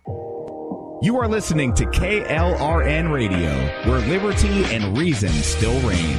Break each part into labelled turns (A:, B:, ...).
A: You are listening to KLRN Radio, where liberty and reason still reign.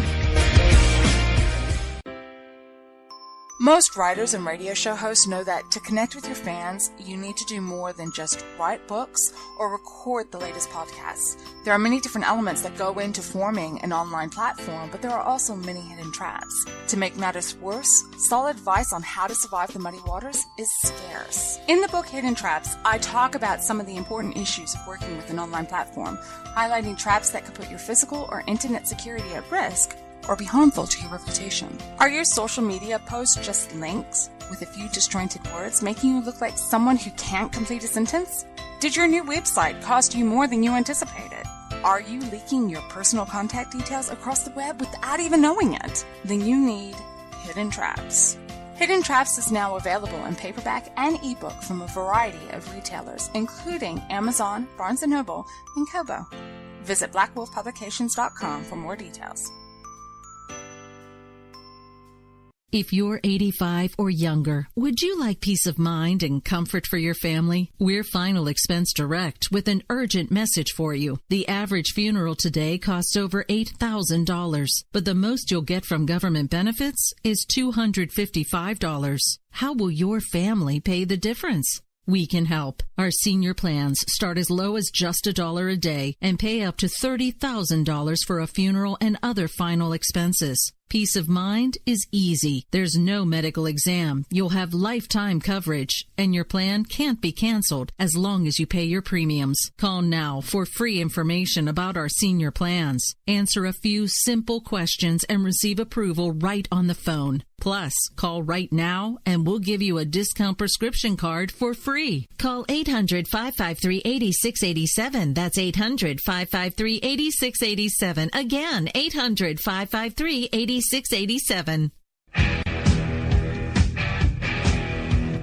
B: Most writers and radio show hosts know that to connect with your fans, you need to do more than just write books or record the latest podcasts. There are many different elements that go into forming an online platform, but there are also many hidden traps. To make matters worse, solid advice on how to survive the muddy waters is scarce. In the book Hidden Traps, I talk about some of the important issues of working with an online platform, highlighting traps that could put your physical or internet security at risk, or be harmful to your reputation. Are your social media posts just links with a few disjointed words, making you look like someone who can't complete a sentence? Did your new website cost you more than you anticipated? Are you leaking your personal contact details across the web without even knowing it? Then you need Hidden Traps. Hidden Traps is now available in paperback and ebook from a variety of retailers, including Amazon, Barnes & Noble, and Kobo. Visit blackwolfpublications.com for more details.
C: If you're 85 or younger, would you like peace of mind and comfort for your family? We're Final Expense Direct with an urgent message for you. The average funeral today costs over $8,000, but the most you'll get from government benefits is $255. How will your family pay the difference? We can help. Our senior plans start as low as just $1 a day and pay up to $30,000 for a funeral and other final expenses. Peace of mind is easy. There's no medical exam. You'll have lifetime coverage, and your plan can't be canceled as long as you pay your premiums. Call now for free information about our senior plans. Answer a few simple questions and receive approval right on the phone. Plus, call right now and we'll give you a discount prescription card for free. Call 800-553-8687. That's 800-553-8687. Again, 800-553-8687.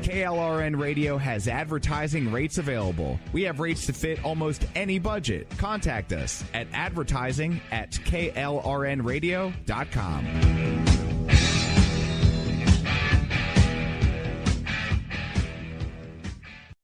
A: KLRN Radio has advertising rates available. We have rates to fit almost any budget. Contact us at advertising@klrnradio.com.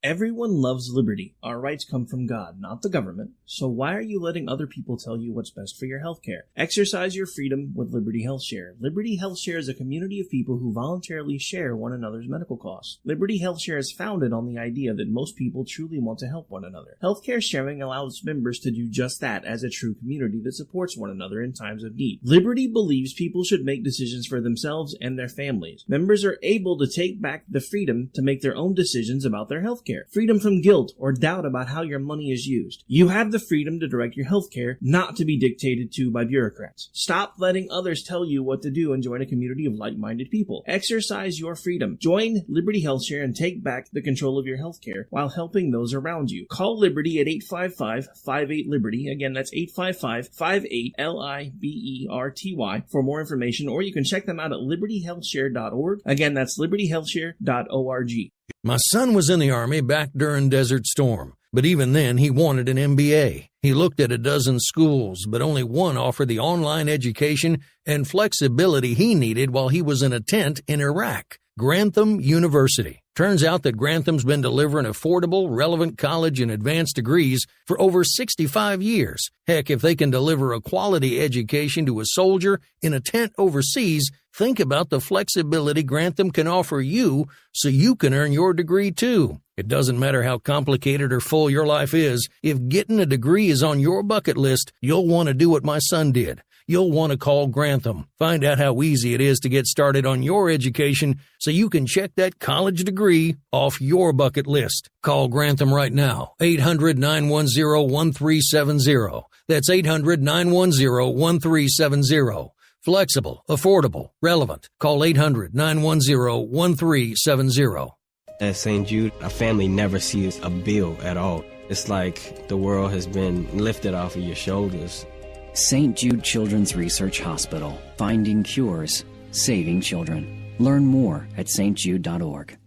D: Everyone loves liberty. Our rights come from God, not the government. So why are you letting other people tell you what's best for your health care? Exercise your freedom with Liberty Health Share. Liberty Health Share is a community of people who voluntarily share one another's medical costs. Liberty Health Share is founded on the idea that most people truly want to help one another. Healthcare sharing allows members to do just that as a true community that supports one another in times of need. Liberty believes people should make decisions for themselves and their families. Members are able to take back the freedom to make their own decisions about their health care. Freedom from guilt or doubt about how your money is used. You have the freedom to direct your health care, not to be dictated to by bureaucrats. Stop letting others tell you what to do and join a community of like-minded people. Exercise your freedom. Join Liberty Health Share and take back the control of your health care while helping those around you. Call Liberty at 855-58-LIBERTY. Again, that's 855-58-LIBERTY for more information, or you can check them out at libertyhealthshare.org. Again, that's libertyhealthshare.org.
E: My son was in the Army back during Desert Storm, but even then he wanted an MBA. He looked at a dozen schools, but only one offered the online education and flexibility he needed while he was in a tent in Iraq. Grantham University. Turns out that Grantham's been delivering affordable, relevant college and advanced degrees for over 65 years. Heck, if they can deliver a quality education to a soldier in a tent overseas, think about the flexibility Grantham can offer you so you can earn your degree too. It doesn't matter how complicated or full your life is. If getting a degree is on your bucket list, you'll want to do what my son did. You'll want to call Grantham. Find out how easy it is to get started on your education so you can check that college degree off your bucket list. Call Grantham right now. 800-910-1370. That's 800-910-1370. Flexible, affordable, relevant. Call 800-910-1370.
F: At St. Jude, a family never sees a bill at all. It's like the world has been lifted off of your shoulders.
G: St. Jude Children's Research Hospital. Finding cures. Saving children. Learn more at stjude.org.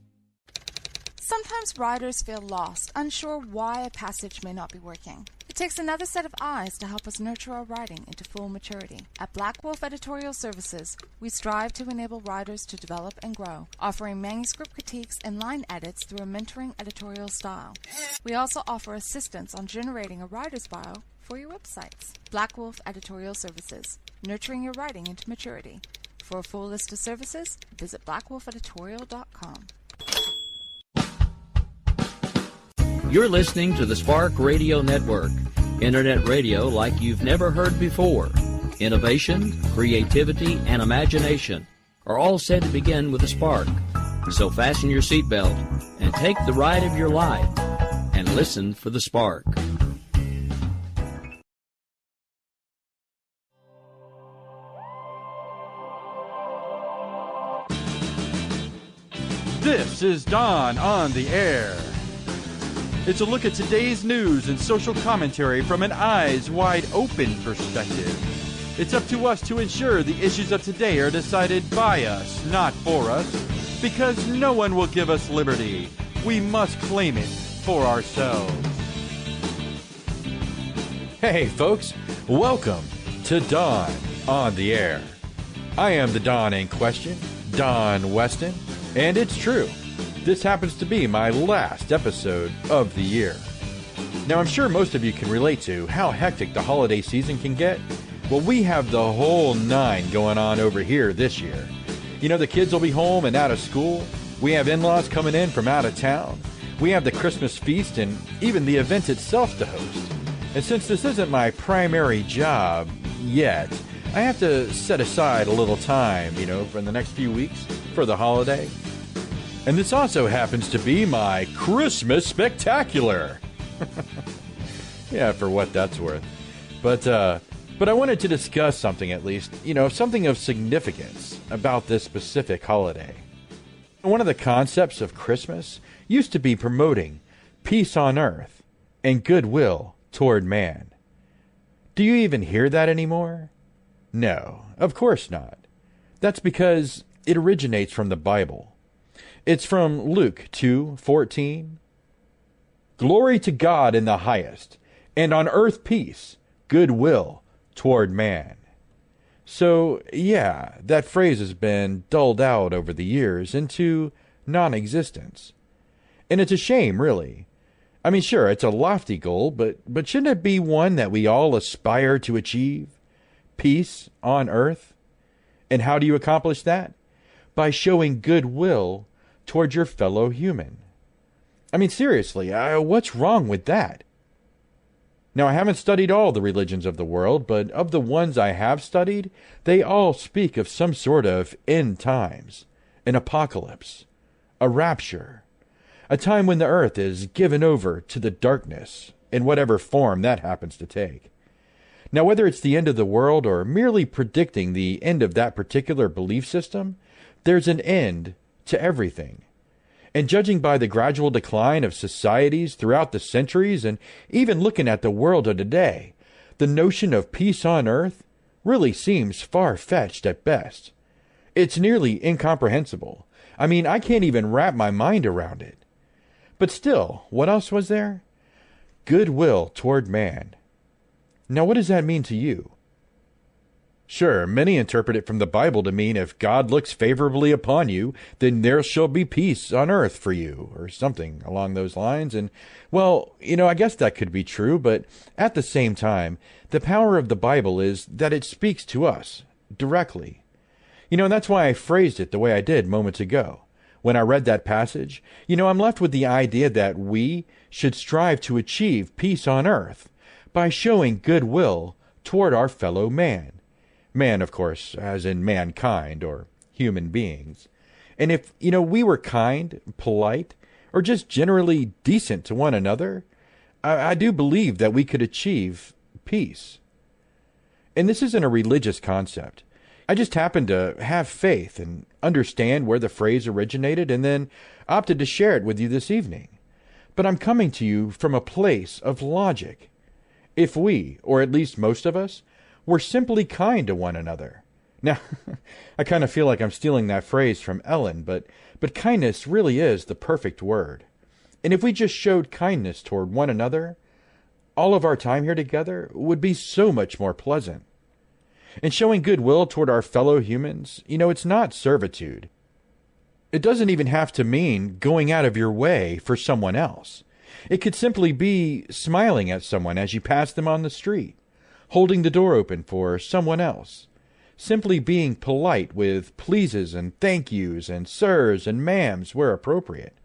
B: Sometimes writers feel lost, unsure why a passage may not be working. It takes another set of eyes to help us nurture our writing into full maturity. At Black Wolf Editorial Services, we strive to enable writers to develop and grow, offering manuscript critiques and line edits through a mentoring editorial style. We also offer assistance on generating a writer's bio for your websites. Black Wolf Editorial Services, nurturing your writing into maturity. For a full list of services, visit blackwolfeditorial.com.
H: You're listening to the Spark Radio Network, internet radio like you've never heard before. Innovation, creativity, and imagination are all said to begin with a spark. So fasten your seatbelt and take the ride of your life and listen for the spark.
I: This is Don on the Air. It's a look at today's news and social commentary from an eyes-wide-open perspective. It's up to us to ensure the issues of today are decided by us, not for us, because no one will give us liberty. We must claim it for ourselves. Hey, folks. Welcome to Don on the Air. I am the Don in question, Don Westen, and it's true. This happens to be my last episode of the year. Now, I'm sure most of you can relate to how hectic the holiday season can get. Well, we have the whole nine going on over here this year. You know, the kids will be home and out of school. We have in-laws coming in from out of town. We have the Christmas feast and even the event itself to host. And since this isn't my primary job yet, I have to set aside a little time, for the next few weeks for the holiday. And this also happens to be my Christmas Spectacular. Yeah, for what that's worth. But I wanted to discuss something at least, something of significance about this specific holiday. One of the concepts of Christmas used to be promoting peace on earth and goodwill toward man. Do you even hear that anymore? No, of course not. That's because it originates from the Bible. It's from Luke 2:14. Glory to God in the highest, and on earth peace, goodwill toward man. So, yeah, that phrase has been dulled out over the years into non-existence. And it's a shame, really. I mean, sure, it's a lofty goal, but shouldn't it be one that we all aspire to achieve? Peace on earth? And how do you accomplish that? By showing goodwill toward your fellow human. I mean, seriously, what's wrong with that? Now, I haven't studied all the religions of the world, but of the ones I have studied, they all speak of some sort of end times, an apocalypse, a rapture, a time when the earth is given over to the darkness, in whatever form that happens to take. Now, whether it's the end of the world or merely predicting the end of that particular belief system, there's an end to everything. And judging by the gradual decline of societies throughout the centuries and even looking at the world of today, the notion of peace on earth really seems far-fetched at best. It's nearly incomprehensible. I mean, I can't even wrap my mind around it. But still, what else was there? Goodwill toward man. Now, what does that mean to you? Sure, many interpret it from the Bible to mean if God looks favorably upon you, then there shall be peace on earth for you, or something along those lines. And, well, I guess that could be true, but at the same time, the power of the Bible is that it speaks to us directly. And that's why I phrased it the way I did moments ago. When I read that passage, I'm left with the idea that we should strive to achieve peace on earth by showing goodwill toward our fellow man. Man, of course, as in mankind or human beings. And if, we were kind, polite, or just generally decent to one another, I do believe that we could achieve peace. And this isn't a religious concept. I just happen to have faith and understand where the phrase originated and then opted to share it with you this evening. But I'm coming to you from a place of logic. If we, or at least most of us, were simply kind to one another. Now, I kind of feel like I'm stealing that phrase from Ellen, but kindness really is the perfect word. And if we just showed kindness toward one another, all of our time here together would be so much more pleasant. And showing goodwill toward our fellow humans, it's not servitude. It doesn't even have to mean going out of your way for someone else. It could simply be smiling at someone as you pass them on the street, holding the door open for someone else, simply being polite with pleases and thank yous and sirs and ma'ams where appropriate.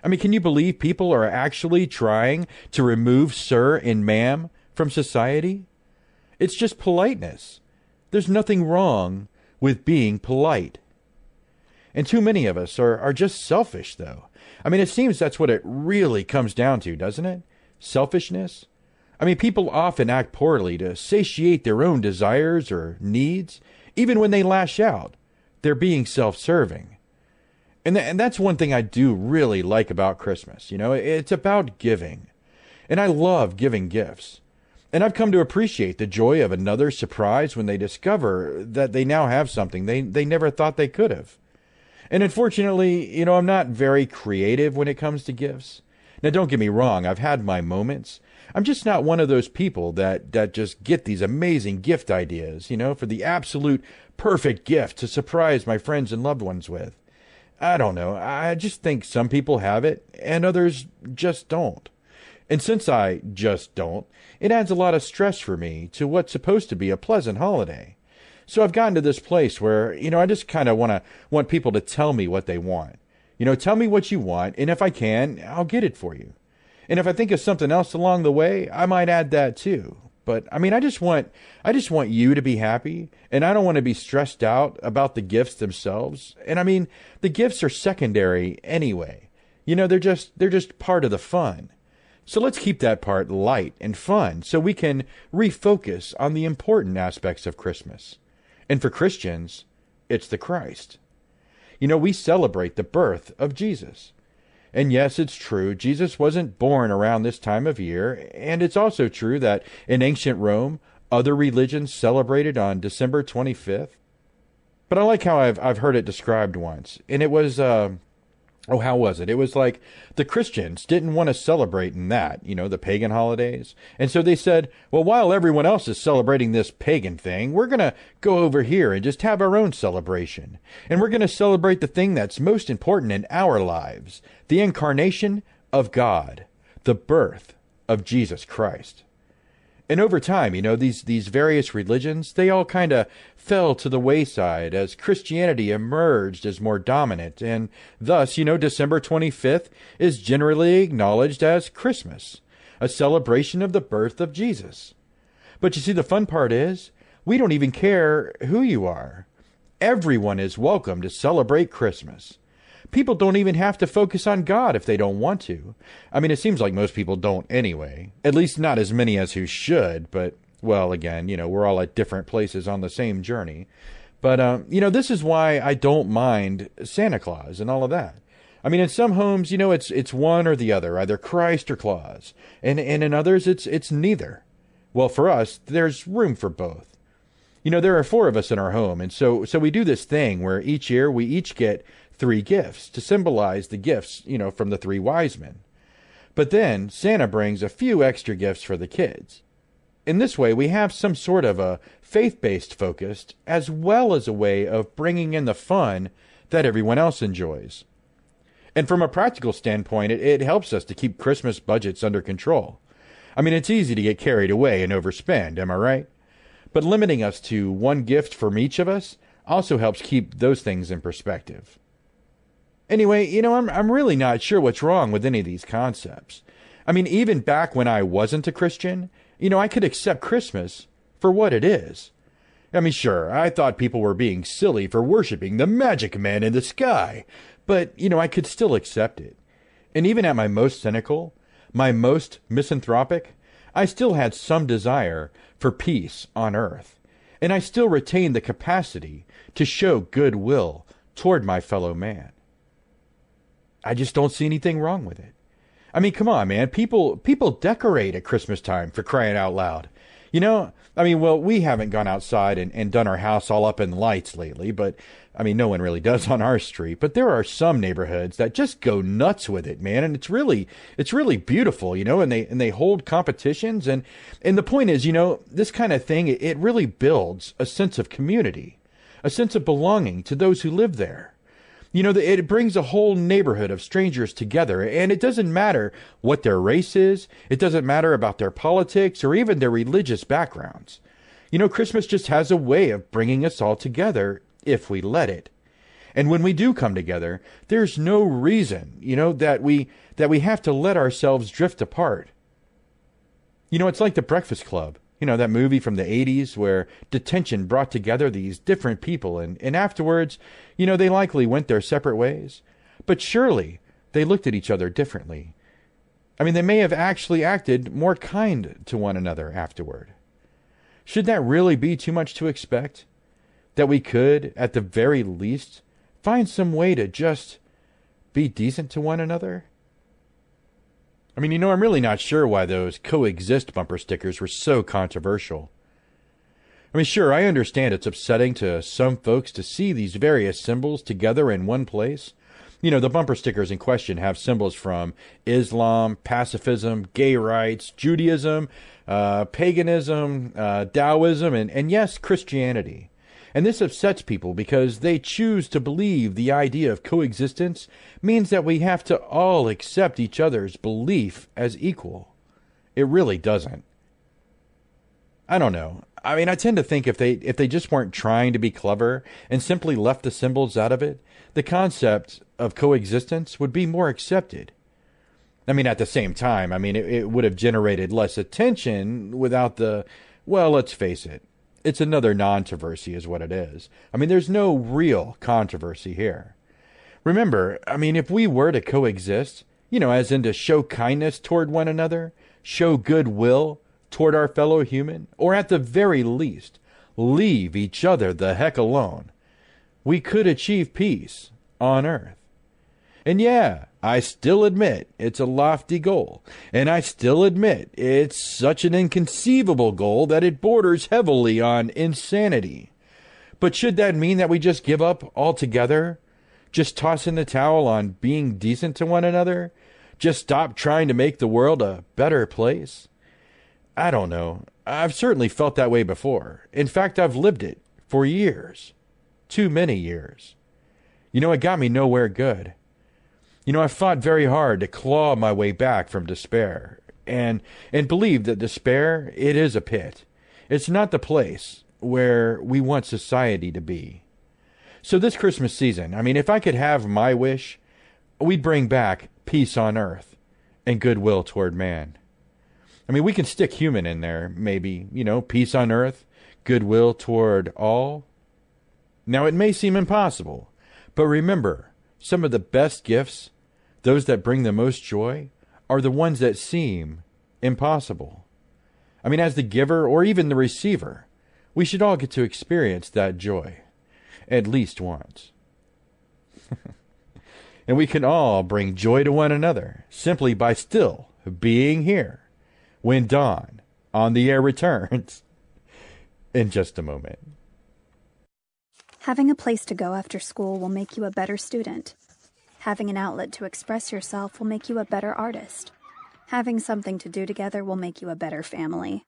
I: I mean, can you believe people are actually trying to remove sir and ma'am from society? It's just politeness. There's nothing wrong with being polite. And too many of us are just selfish, though. I mean, it seems that's what it really comes down to, doesn't it? Selfishness. I mean, people often act poorly to satiate their own desires or needs. Even when they lash out, they're being self-serving. And that's one thing I do really like about Christmas. It's about giving. And I love giving gifts. And I've come to appreciate the joy of another's surprise when they discover that they now have something they never thought they could have. And unfortunately, I'm not very creative when it comes to gifts. Now, don't get me wrong, I've had my moments. I'm just not one of those people that just get these amazing gift ideas, for the absolute perfect gift to surprise my friends and loved ones with. I don't know. I just think some people have it and others just don't. And since I just don't, it adds a lot of stress for me to what's supposed to be a pleasant holiday. So I've gotten to this place where, I just kind of want people to tell me what they want. Tell me what you want, and if I can, I'll get it for you. And if I think of something else along the way, I might add that too. But I mean, I just want you to be happy, and I don't want to be stressed out about the gifts themselves. And I mean, the gifts are secondary anyway. They're just part of the fun. So let's keep that part light and fun so we can refocus on the important aspects of Christmas. And for Christians, it's the Christ. We celebrate the birth of Jesus. And yes, it's true, Jesus wasn't born around this time of year, and it's also true that in ancient Rome, other religions celebrated on December 25th. But I like how I've heard it described once, and it was, how was it? It was like the Christians didn't want to celebrate in that, the pagan holidays. And so they said, well, while everyone else is celebrating this pagan thing, we're going to go over here and just have our own celebration. And we're going to celebrate the thing that's most important in our lives, the incarnation of God, the birth of Jesus Christ. And over time, these various religions, they all kind of fell to the wayside as Christianity emerged as more dominant. And thus, December 25th is generally acknowledged as Christmas, a celebration of the birth of Jesus. But you see, the fun part is, we don't even care who you are. Everyone is welcome to celebrate Christmas. People don't even have to focus on God if they don't want to. I mean, it seems like most people don't anyway. At least not as many as who should, but, well, again, we're all at different places on the same journey. But, this is why I don't mind Santa Claus and all of that. I mean, in some homes, it's one or the other, either Christ or Claus. And in others, it's neither. Well, for us, there's room for both. There are 4 of us in our home, and so we do this thing where each year we each get 3 gifts to symbolize the gifts, from the 3 wise men. But then Santa brings a few extra gifts for the kids. In this way, we have some sort of a faith-based focus as well as a way of bringing in the fun that everyone else enjoys. And from a practical standpoint, it helps us to keep Christmas budgets under control. I mean, it's easy to get carried away and overspend, am I right? But limiting us to 1 gift from each of us also helps keep those things in perspective. Anyway, I'm really not sure what's wrong with any of these concepts. I mean, even back when I wasn't a Christian, I could accept Christmas for what it is. I mean, sure, I thought people were being silly for worshiping the magic man in the sky, but, I could still accept it. And even at my most cynical, my most misanthropic, I still had some desire for peace on earth, and I still retained the capacity to show goodwill toward my fellow man. I just don't see anything wrong with it. I mean, come on, man. People decorate at Christmas time, for crying out loud. Well, we haven't gone outside and done our house all up in lights lately, but no one really does on our street. But there are some neighborhoods that just go nuts with it, man. And it's really beautiful, and they hold competitions. And the point is, this kind of thing, it really builds a sense of community, a sense of belonging to those who live there. It brings a whole neighborhood of strangers together, and it doesn't matter what their race is. It doesn't matter about their politics or even their religious backgrounds. Christmas just has a way of bringing us all together if we let it. And when we do come together, there's no reason, that we have to let ourselves drift apart. It's like The Breakfast Club. That movie from the 80s where detention brought together these different people and afterwards, they likely went their separate ways. But surely they looked at each other differently. They may have actually acted more kind to one another afterward. Should that really be too much to expect? That we could, at the very least, find some way to just be decent to one another? I'm really not sure why those coexist bumper stickers were so controversial. Sure, I understand it's upsetting to some folks to see these various symbols together in one place. The bumper stickers in question have symbols from Islam, pacifism, gay rights, Judaism, paganism, Taoism, and yes, Christianity. And this upsets people because they choose to believe the idea of coexistence means that we have to all accept each other's belief as equal. It really doesn't. I don't know. I tend to think if they just weren't trying to be clever and simply left the symbols out of it, the concept of coexistence would be more accepted. At the same time, it would have generated less attention without let's face it. It's another non-controversy is what it is. There's no real controversy here. Remember, if we were to coexist, as in to show kindness toward one another, show goodwill toward our fellow human, or at the very least, leave each other the heck alone, we could achieve peace on earth. And yeah, I still admit it's a lofty goal, and I still admit it's such an inconceivable goal that it borders heavily on insanity. But should that mean that we just give up altogether? Just toss in the towel on being decent to one another? Just stop trying to make the world a better place? I don't know. I've certainly felt that way before. In fact, I've lived it for years. Too many years. It got me nowhere good. I fought very hard to claw my way back from despair and believe that despair, it is a pit. It's not the place where we want society to be. So this Christmas season, if I could have my wish, we'd bring back peace on earth and goodwill toward man. We can stick human in there, maybe, peace on earth, goodwill toward all. Now, it may seem impossible, but remember, some of the best gifts, those that bring the most joy, are the ones that seem impossible. As the giver or even the receiver, we should all get to experience that joy, at least once. And we can all bring joy to one another simply by still being here when Dawn on the Air returns in just a moment.
J: Having a place to go after school will make you a better student. Having an outlet to express yourself will make you a better artist. Having something to do together will make you a better family.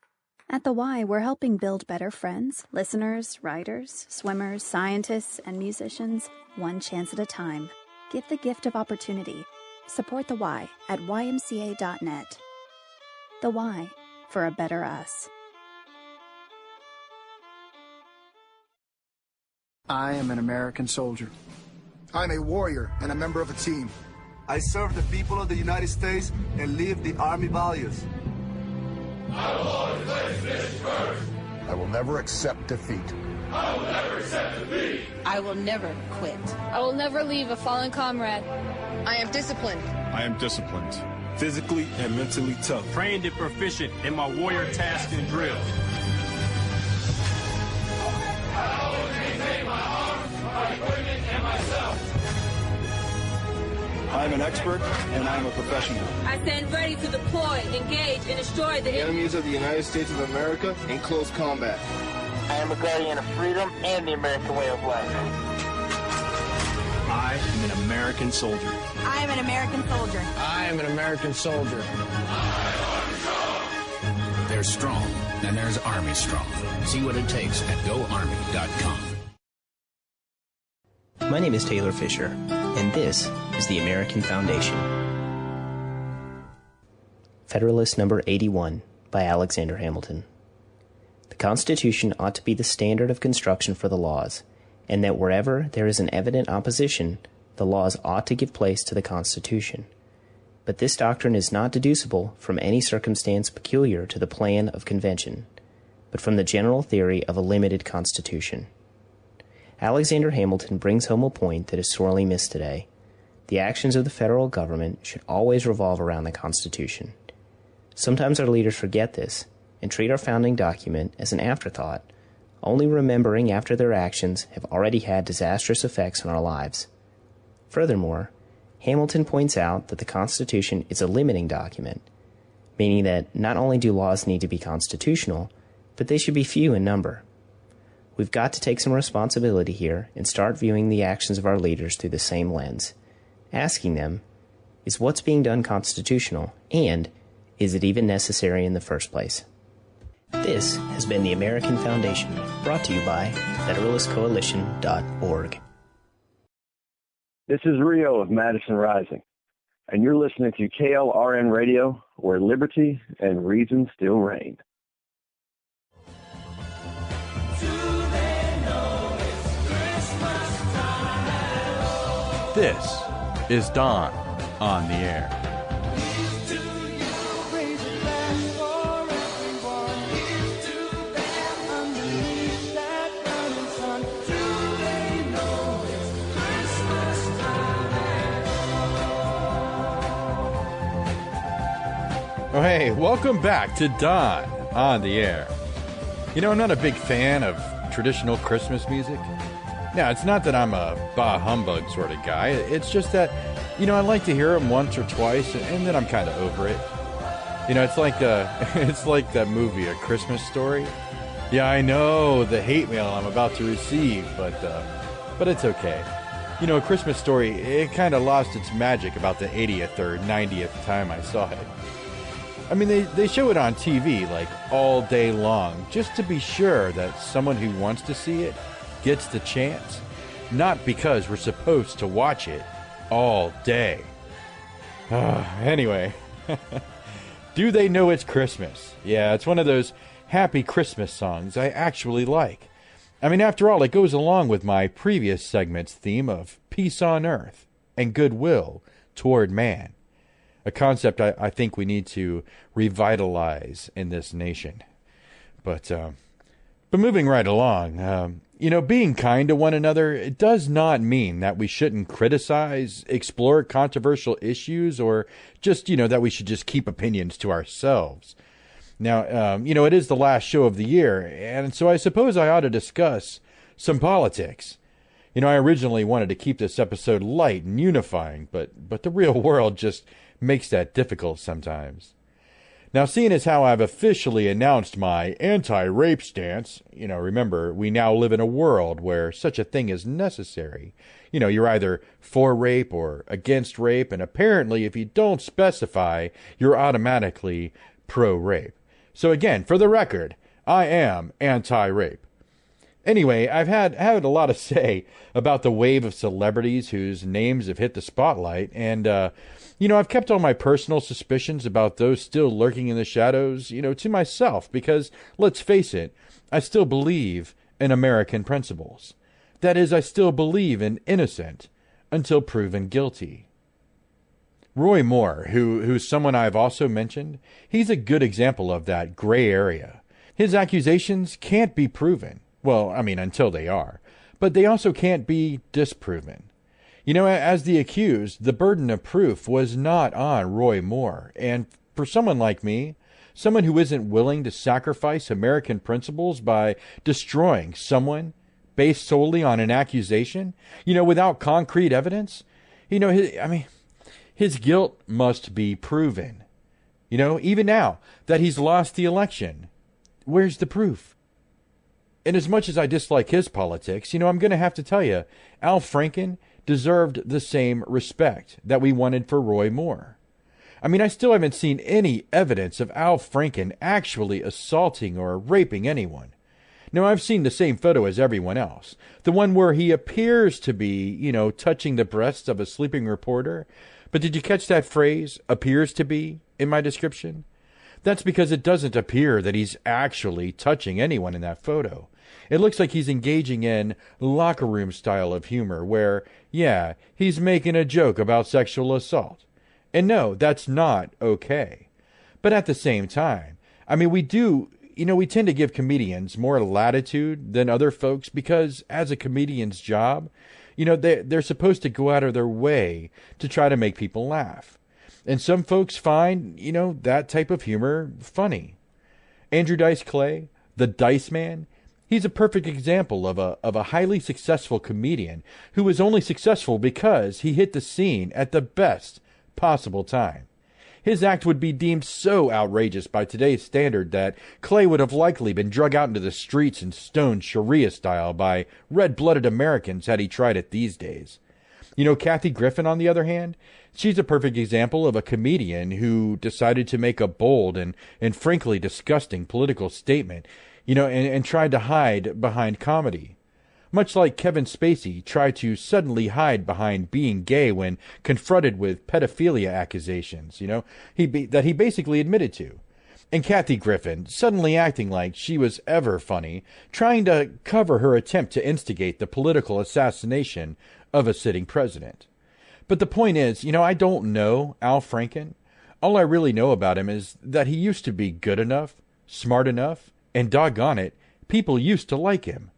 J: At the Y, we're helping build better friends, listeners, writers, swimmers, scientists, and musicians, one chance at a time. Give the gift of opportunity. Support the Y at ymca.net. The Y, for a better us.
K: I am an American soldier.
L: I'm a warrior and a member of a team.
M: I serve the people of the United States and live the Army values.
N: I will always place this first.
L: I will never accept defeat.
N: I will never accept defeat.
O: I will never quit.
P: I will never leave a fallen comrade.
Q: I am disciplined.
R: I am disciplined.
S: Physically and mentally tough.
T: Trained and proficient in my warrior tasks and drills.
N: I always maintain my arms, my equipment, and myself.
S: I am an expert, and I am a professional.
P: I stand ready to deploy, engage, and destroy the
M: enemies of the United States of America in close combat.
O: I am a guardian of freedom and the American way of life.
T: I am an American soldier.
Q: I am an American soldier.
R: I am an American soldier.
U: There's strong, and there's Army strong. See what it takes at GoArmy.com.
V: My name is Taylor Fisher, and this is the American Foundation. Federalist number 81 by Alexander Hamilton. The Constitution ought to be the standard of construction for the laws, and that wherever there is an evident opposition, the laws ought to give place to the Constitution. But this doctrine is not deducible from any circumstance peculiar to the plan of convention, but from the general theory of a limited Constitution. Alexander Hamilton brings home a point that is sorely missed today. The actions of the federal government should always revolve around the Constitution. Sometimes our leaders forget this and treat our founding document as an afterthought, only remembering after their actions have already had disastrous effects on our lives. Furthermore, Hamilton points out that the Constitution is a limiting document, meaning that not only do laws need to be constitutional, but they should be few in number. We've got to take some responsibility here and start viewing the actions of our leaders through the same lens, asking them, is what's being done constitutional, and is it even necessary in the first place? This has been the American Foundation, brought to you by federalistcoalition.org.
W: This is Rio of Madison Rising, and you're listening to KLRNRadio, where liberty and reason still reign.
I: This is Dawn on the Air. Oh, hey, welcome back to Dawn on the Air. You know, I'm not a big fan of traditional Christmas music. Now, it's not that I'm a bah humbug sort of guy. It's just that, you know, I like to hear them once or twice, and then I'm kind of over it. You know, it's like that movie, A Christmas Story. Yeah, I know the hate mail I'm about to receive, but it's okay. You know, A Christmas Story, it kind of lost its magic about the 80th or 90th time I saw it. I mean, they show it on TV, like, all day long, just to be sure that someone who wants to see it gets the chance. Not because we're supposed to watch it all day. Anyway, do they know it's Christmas? Yeah, it's one of those happy Christmas songs I actually like. I mean, after all, it goes along with my previous segment's theme of peace on earth and goodwill toward man. A concept I think we need to revitalize in this nation. But moving right along, you know, being kind to one another, it does not mean that we shouldn't criticize, explore controversial issues, or just, you know, that we should just keep opinions to ourselves. Now, you know, it is the last show of the year, and so I suppose I ought to discuss some politics. You know, I originally wanted to keep this episode light and unifying, but the real world just makes that difficult sometimes. Now, seeing as how I've officially announced my anti-rape stance, you know, remember, we now live in a world where such a thing is necessary. You know, you're either for rape or against rape, and apparently if you don't specify, you're automatically pro-rape. So again, for the record, I am anti-rape. Anyway, I've had a lot to say about the wave of celebrities whose names have hit the spotlight, and, you know, I've kept all my personal suspicions about those still lurking in the shadows, you know, to myself, because, let's face it, I still believe in American principles. That is, I still believe in innocent until proven guilty. Roy Moore, who's someone I've also mentioned, he's a good example of that gray area. His accusations can't be proven. Well, I mean, until they are. But they also can't be disproven. You know, as the accused, the burden of proof was not on Roy Moore. And for someone like me, someone who isn't willing to sacrifice American principles by destroying someone based solely on an accusation, you know, without concrete evidence, you know, his guilt must be proven. You know, even now that he's lost the election, where's the proof? And as much as I dislike his politics, I'm going to have to tell you, Al Franken deserved the same respect that we wanted for Roy Moore. I mean, I still haven't seen any evidence of Al Franken actually assaulting or raping anyone. Now, I've seen the same photo as everyone else. The one where he appears to be, touching the breasts of a sleeping reporter. But did you catch that phrase, appears to be, in my description? That's because it doesn't appear that he's actually touching anyone in that photo. It looks like he's engaging in locker room style of humor where, yeah, he's making a joke about sexual assault. And no, that's not okay. But at the same time, I mean, we tend to give comedians more latitude than other folks because as a comedian's job, they're supposed to go out of their way to try to make people laugh. And some folks find, that type of humor funny. Andrew Dice Clay, the Dice Man, he's a perfect example of a highly successful comedian who was only successful because he hit the scene at the best possible time. His act would be deemed so outrageous by today's standard that Clay would have likely been drug out into the streets and stoned Sharia style by red-blooded Americans had he tried it these days. Kathy Griffin, on the other hand, she's a perfect example of a comedian who decided to make a bold and frankly disgusting political statement, and tried to hide behind comedy. Much like Kevin Spacey tried to suddenly hide behind being gay when confronted with pedophilia accusations, that he basically admitted to. And Kathy Griffin suddenly acting like she was ever funny, trying to cover her attempt to instigate the political assassination of a sitting president. But the point is, I don't know Al Franken. All I really know about him is that he used to be good enough, smart enough, and doggone it, people used to like him.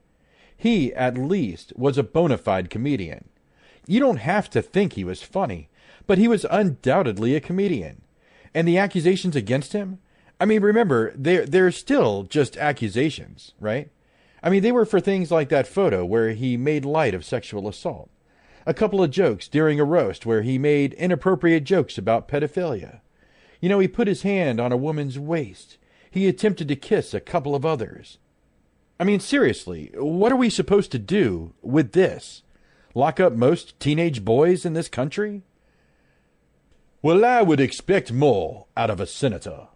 I: He, at least, was a bona fide comedian. You don't have to think he was funny, but he was undoubtedly a comedian. And the accusations against him? I mean, remember, they're still just accusations, right? I mean, they were for things like that photo where he made light of sexual assault. A couple of jokes during a roast where he made inappropriate jokes about pedophilia. He put his hand on a woman's waist. He attempted to kiss a couple of others. I mean, seriously, what are we supposed to do with this? Lock up most teenage boys in this country? Well, I would expect more out of a senator.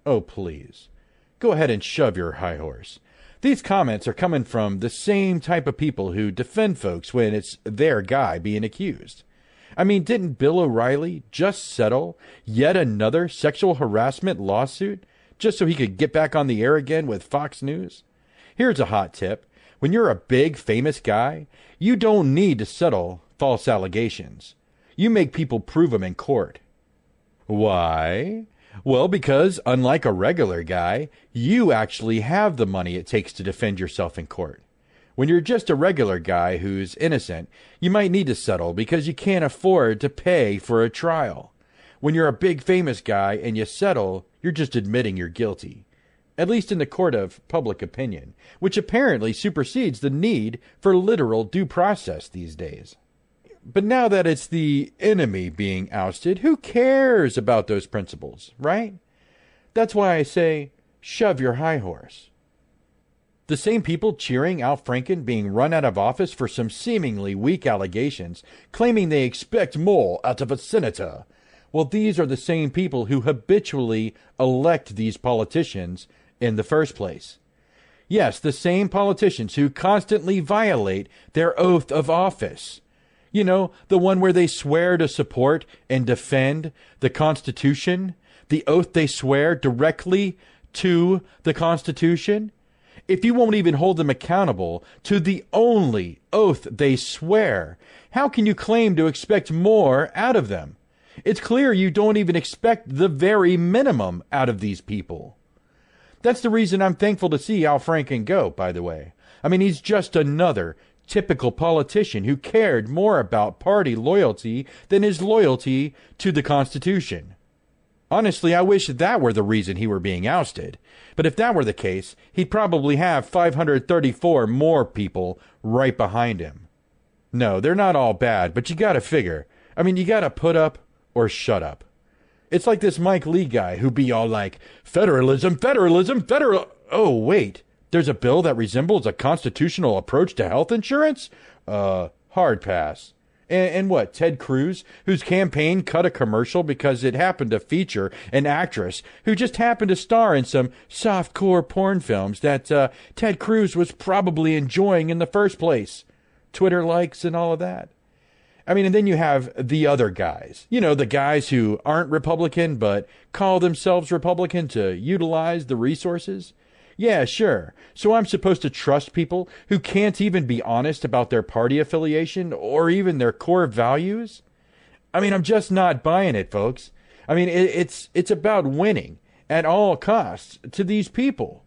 I: Oh, please. Go ahead and shove your high horse. These comments are coming from the same type of people who defend folks when it's their guy being accused. I mean, didn't Bill O'Reilly just settle yet another sexual harassment lawsuit just so he could get back on the air again with Fox News? Here's a hot tip. When you're a big, famous guy, you don't need to settle false allegations. You make people prove them in court. Why? Well, because unlike a regular guy, you actually have the money it takes to defend yourself in court. When you're just a regular guy who's innocent, you might need to settle because you can't afford to pay for a trial. When you're a big, famous guy and you settle, you're just admitting you're guilty. At least in the court of public opinion, which apparently supersedes the need for literal due process these days. But now that it's the enemy being ousted, who cares about those principles, right? That's why I say, shove your high horse. The same people cheering Al Franken being run out of office for some seemingly weak allegations, claiming they expect more out of a senator. Well, these are the same people who habitually elect these politicians in the first place. Yes, the same politicians who constantly violate their oath of office. The one where they swear to support and defend the Constitution, the oath they swear directly to the Constitution. If you won't even hold them accountable to the only oath they swear, how can you claim to expect more out of them? It's clear you don't even expect the very minimum out of these people. That's the reason I'm thankful to see Al Franken go, by the way. I mean, he's just another typical politician who cared more about party loyalty than his loyalty to the Constitution. Honestly, I wish that were the reason he were being ousted. But if that were the case, he'd probably have 534 more people right behind him. No, they're not all bad, but you gotta figure. I mean, you gotta put up or shut up. It's like this Mike Lee guy who be all like, federalism, federalism, federal. Oh, wait, there's a bill that resembles a constitutional approach to health insurance? Hard pass. And what, Ted Cruz, whose campaign cut a commercial because it happened to feature an actress who just happened to star in some softcore porn films that Ted Cruz was probably enjoying in the first place. Twitter likes and all of that. I mean, and then you have the other guys. You know, the guys who aren't Republican but call themselves Republican to utilize the resources. Yeah, sure. So I'm supposed to trust people who can't even be honest about their party affiliation or even their core values? I mean, I'm just not buying it, folks. I mean, it's about winning at all costs to these people.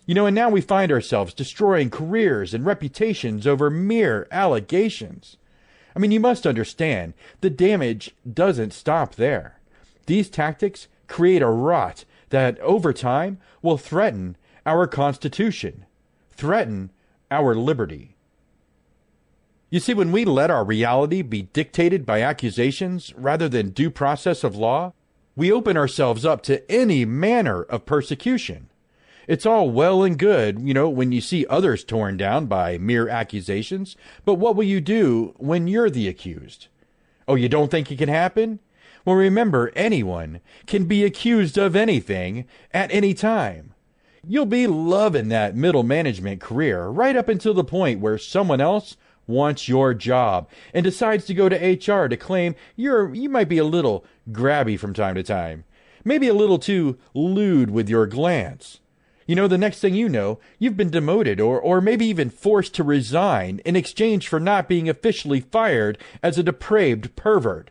I: You know, and now we find ourselves destroying careers and reputations over mere allegations. I mean, you must understand, the damage doesn't stop there. These tactics create a rot that, over time, will threaten our Constitution, threaten our liberty. You see, when we let our reality be dictated by accusations rather than due process of law, we open ourselves up to any manner of persecution. It's all well and good, you know, when you see others torn down by mere accusations, but what will you do when you're the accused? Oh, you don't think it can happen? Well, remember, anyone can be accused of anything at any time. You'll be loving that middle management career right up until the point where someone else wants your job and decides to go to HR to claim you might be a little grabby from time to time, maybe a little too lewd with your glance. You know, the next thing you know, you've been demoted or maybe even forced to resign in exchange for not being officially fired as a depraved pervert.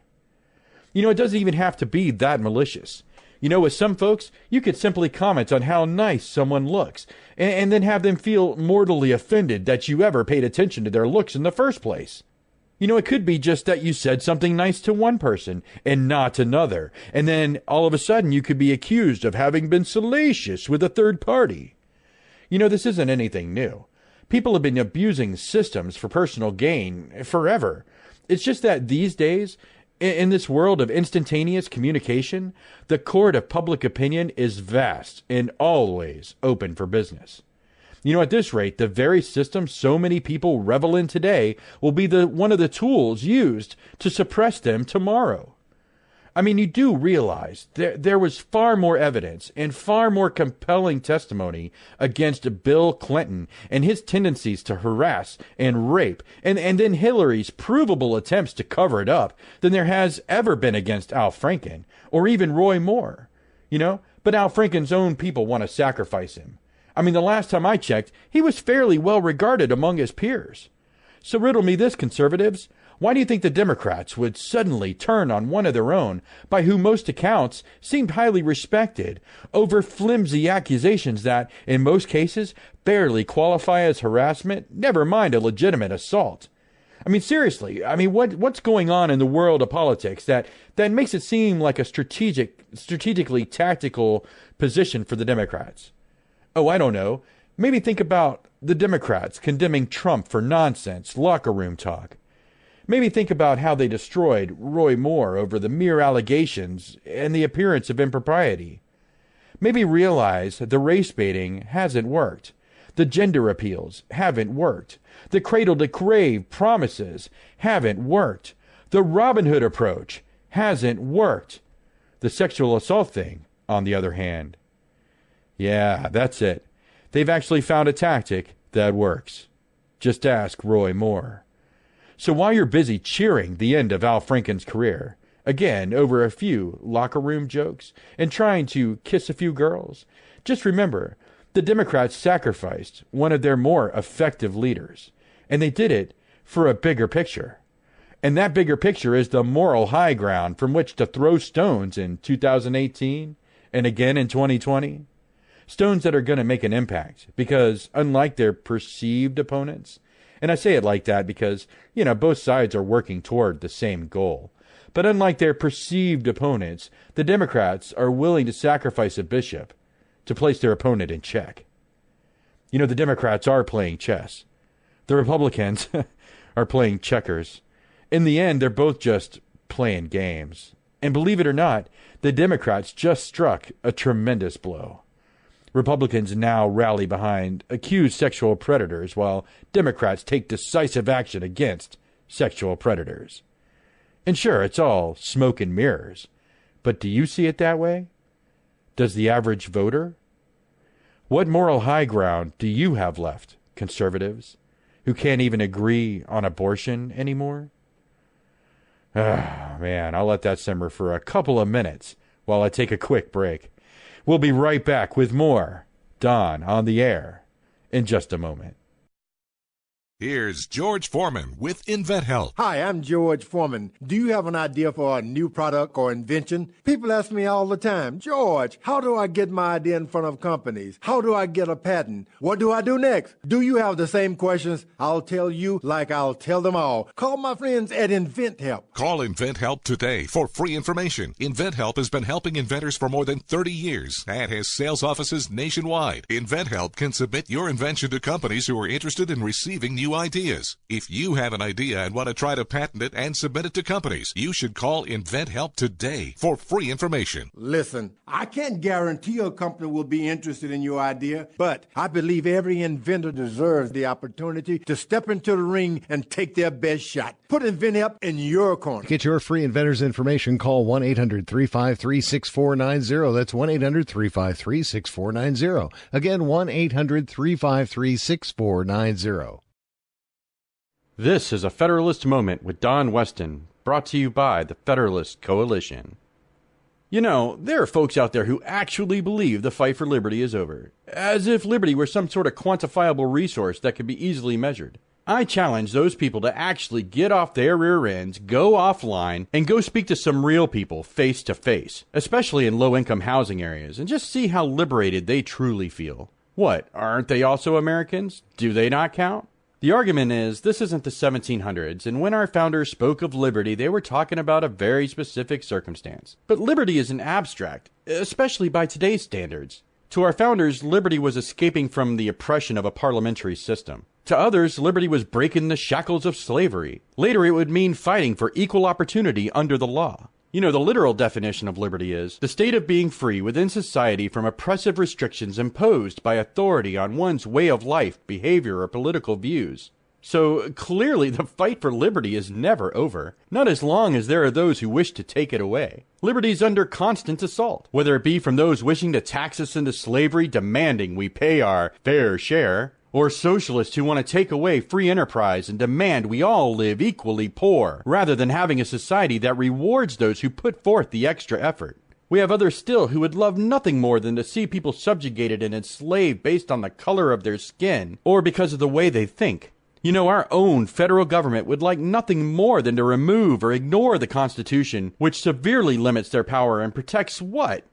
I: You know, it doesn't even have to be that malicious. You know, with some folks, you could simply comment on how nice someone looks and then have them feel mortally offended that you ever paid attention to their looks in the first place. You know, it could be just that you said something nice to one person and not another, and then all of a sudden you could be accused of having been salacious with a third party. You know, this isn't anything new. People have been abusing systems for personal gain forever. It's just that these days, in this world of instantaneous communication, the court of public opinion is vast and always open for business. You know, at this rate, the very system so many people revel in today will be one of the tools used to suppress them tomorrow. I mean, you do realize there was far more evidence and far more compelling testimony against Bill Clinton and his tendencies to harass and rape, and then Hillary's provable attempts to cover it up than there has ever been against Al Franken or even Roy Moore. You know, but Al Franken's own people want to sacrifice him. I mean, the last time I checked, he was fairly well regarded among his peers. So riddle me this, conservatives. Why do you think the Democrats would suddenly turn on one of their own, by whom most accounts seemed highly respected, over flimsy accusations that, in most cases, barely qualify as harassment, never mind a legitimate assault? I mean, seriously, what's going on in the world of politics that makes it seem like a strategically tactical position for the Democrats? Oh, I don't know. Maybe think about the Democrats condemning Trump for nonsense, locker room talk. Maybe think about how they destroyed Roy Moore over the mere allegations and the appearance of impropriety. Maybe realize the race baiting hasn't worked. The gender appeals haven't worked. The cradle-to-grave promises haven't worked. The Robin Hood approach hasn't worked. The sexual assault thing, on the other hand. Yeah, that's it. They've actually found a tactic that works. Just ask Roy Moore. So while you're busy cheering the end of Al Franken's career, again over a few locker room jokes and trying to kiss a few girls, just remember, the Democrats sacrificed one of their more effective leaders, and they did it for a bigger picture. And that bigger picture is the moral high ground from which to throw stones in 2018 and again in 2020. Stones that are going to make an impact, because unlike their perceived opponents, and I say it like that because, you know, both sides are working toward the same goal. But unlike their perceived opponents, the Democrats are willing to sacrifice a bishop to place their opponent in check. You know, the Democrats are playing chess. The Republicans are playing checkers. In the end, they're both just playing games. And believe it or not, the Democrats just struck a tremendous blow. Republicans now rally behind accused sexual predators, while Democrats take decisive action against sexual predators. And sure, it's all smoke and mirrors, but do you see it that way? Does the average voter? What moral high ground do you have left, conservatives, who can't even agree on abortion anymore? Man, I'll let that simmer for a couple of minutes while I take a quick break. We'll be right back with more Don on the Air in just a moment.
A: Here's George Foreman with InventHelp.
C: Hi, I'm George Foreman. Do you have an idea for a new product or invention? People ask me all the time, George, how do I get my idea in front of companies? How do I get a patent? What do I do next? Do you have the same questions? I'll tell you like I'll tell them all. Call my friends at InventHelp.
A: Call InventHelp today for free information. InventHelp has been helping inventors for more than 30 years and has sales offices nationwide. InventHelp can submit your invention to companies who are interested in receiving new ideas. If you have an idea and want to try to patent it and submit it to companies, you should call InventHelp today for free information.
C: Listen, I can't guarantee a company will be interested in your idea, but I believe every inventor deserves the opportunity to step into the ring and take their best shot. Put InventHelp in your corner.
D: Get your free inventor's information. Call 1-800-353-6490. That's 1-800-353-6490. Again, 1-800-353-6490.
I: This is a Federalist Moment with Don Westen, brought to you by the Federalist Coalition. You know, there are folks out there who actually believe the fight for liberty is over, as if liberty were some sort of quantifiable resource that could be easily measured. I challenge those people to actually get off their rear ends, go offline, and go speak to some real people face to face, especially in low-income housing areas, and just see how liberated they truly feel. What, aren't they also Americans? Do they not count? The argument is, this isn't the 1700s, and when our founders spoke of liberty, they were talking about a very specific circumstance. But liberty is an abstract, especially by today's standards. To our founders, liberty was escaping from the oppression of a parliamentary system. To others, liberty was breaking the shackles of slavery. Later, it would mean fighting for equal opportunity under the law. You know, the literal definition of liberty is the state of being free within society from oppressive restrictions imposed by authority on one's way of life, behavior, or political views. So, clearly, the fight for liberty is never over, not as long as there are those who wish to take it away. Liberty is under constant assault, whether it be from those wishing to tax us into slavery, demanding we pay our fair share, or socialists who want to take away free enterprise and demand we all live equally poor, rather than having a society that rewards those who put forth the extra effort. We have others still who would love nothing more than to see people subjugated and enslaved based on the color of their skin, or because of the way they think. You know, our own federal government would like nothing more than to remove or ignore the Constitution, which severely limits their power and protects what?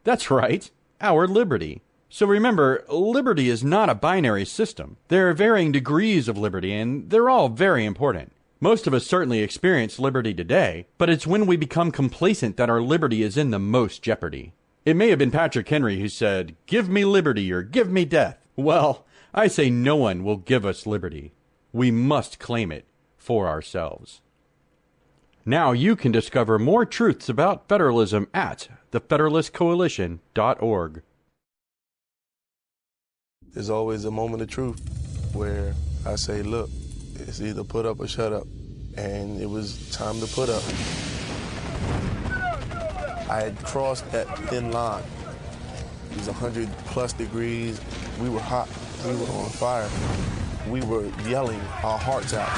I: That's right, our liberty. So remember, liberty is not a binary system. There are varying degrees of liberty, and they're all very important. Most of us certainly experience liberty today, but it's when we become complacent that our liberty is in the most jeopardy. It may have been Patrick Henry who said, "Give me liberty or give me death." Well, I say no one will give us liberty. We must claim it for ourselves. Now you can discover more truths about federalism at thefederalistcoalition.org.
X: There's always a moment of truth where I say, look, it's either put up or shut up. And it was time to put up. I had crossed that thin line. It was 100+ degrees. We were hot. We were on fire. We were yelling our hearts out.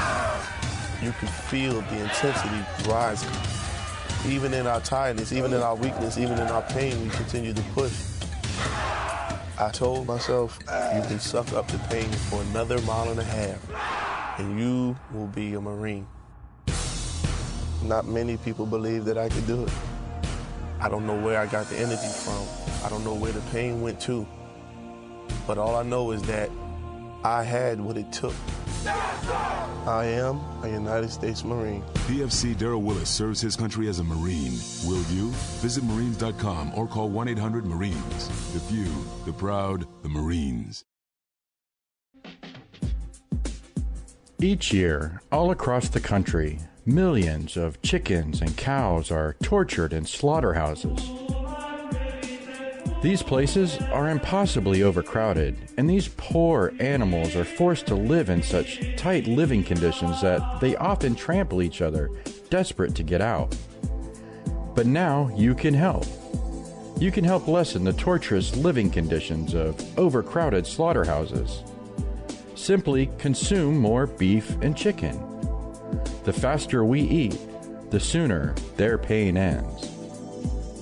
X: You could feel the intensity rising. Even in our tiredness, even in our weakness, even in our pain, we continued to push. I told myself, you can suck up the pain for another 1.5 miles, and you will be a Marine. Not many people believe that I could do it. I don't know where I got the energy from. I don't know where the pain went to. But all I know is that I had what it took. I am a United States Marine.
Y: PFC Darrell Willis serves his country as a Marine. Will you? Visit Marines.com or call 1-800-MARINES. The few, the proud, the Marines.
I: Each year, all across the country, Millions of chickens and cows are tortured in slaughterhouses. These places are impossibly overcrowded, and these poor animals are forced to live in such tight living conditions that they often trample each other, desperate to get out. But now you can help. You can help lessen the torturous living conditions of overcrowded slaughterhouses. Simply consume more beef and chicken. The faster we eat, the sooner their pain ends.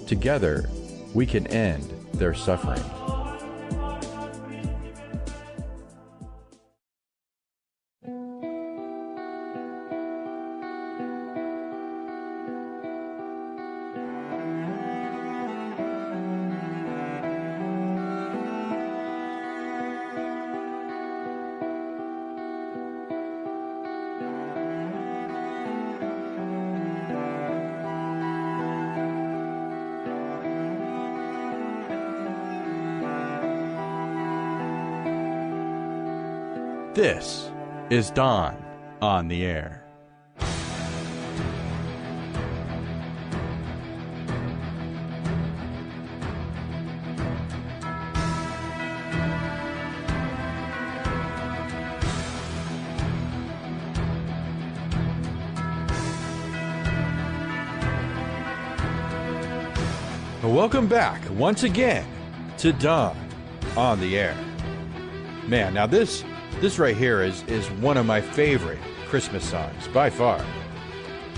I: Together, we can end their suffering. This is Don on the Air. Welcome back once again to Don on the Air. Man, now this right here is one of my favorite Christmas songs, by far.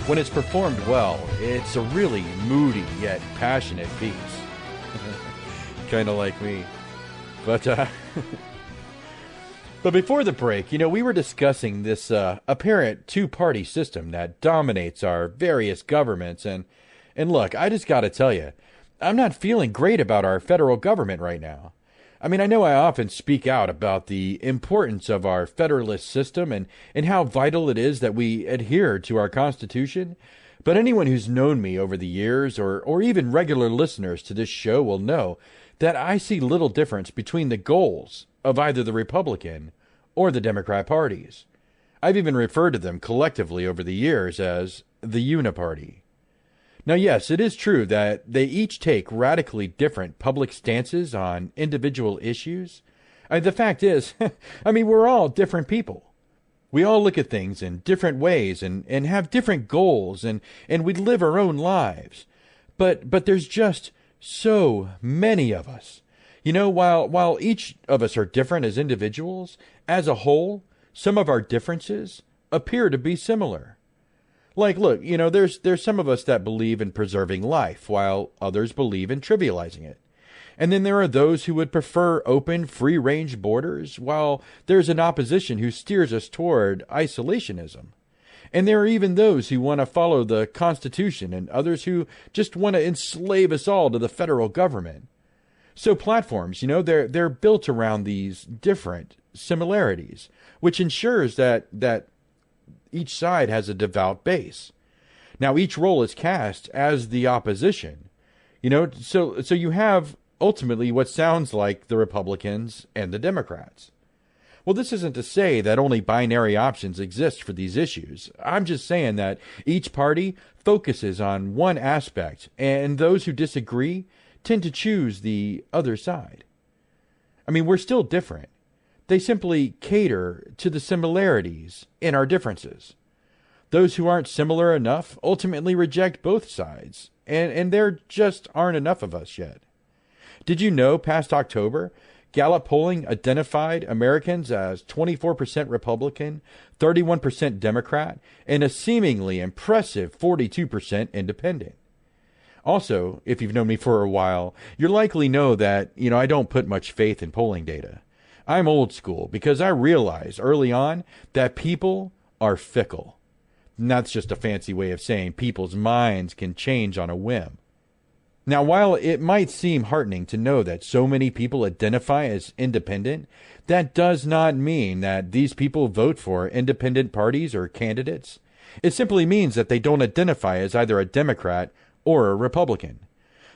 I: When it's performed well, it's a really moody yet passionate piece. Kind of like me. But before the break, we were discussing this apparent two-party system that dominates our various governments. And look, I just got to tell you, I'm not feeling great about our federal government right now. I mean, I know I often speak out about the importance of our federalist system and how vital it is that we adhere to our Constitution, but anyone who's known me over the years or even regular listeners to this show will know that I see little difference between the goals of either the Republican or the Democrat parties. I've even referred to them collectively over the years as the Uniparty. Now, yes, it is true that they each take radically different public stances on individual issues. The fact is, we're all different people. We all look at things in different ways and have different goals and we live our own lives. But there's just so many of us. While each of us are different as individuals, as a whole, some of our differences appear to be similar. Like, look, there's some of us that believe in preserving life, while others believe in trivializing it. And then there are those who would prefer open, free-range borders, while there's an opposition who steers us toward isolationism. And there are even those who want to follow the Constitution, and others who just want to enslave us all to the federal government. So platforms, they're built around these different similarities, which ensures that each side has a devout base. Now, each role is cast as the opposition. So you have ultimately what sounds like the Republicans and the Democrats. Well, this isn't to say that only binary options exist for these issues. I'm just saying that each party focuses on one aspect, and those who disagree tend to choose the other side. We're still different. They simply cater to the similarities in our differences. Those who aren't similar enough ultimately reject both sides, and there just aren't enough of us yet. Did you know past October, Gallup polling identified Americans as 24% Republican, 31% Democrat, and a seemingly impressive 42% independent? Also, if you've known me for a while, you'll likely know that, I don't put much faith in polling data. I'm old school because I realized early on that people are fickle. And that's just a fancy way of saying people's minds can change on a whim. Now, while it might seem heartening to know that so many people identify as independent, that does not mean that these people vote for independent parties or candidates. It simply means that they don't identify as either a Democrat or a Republican.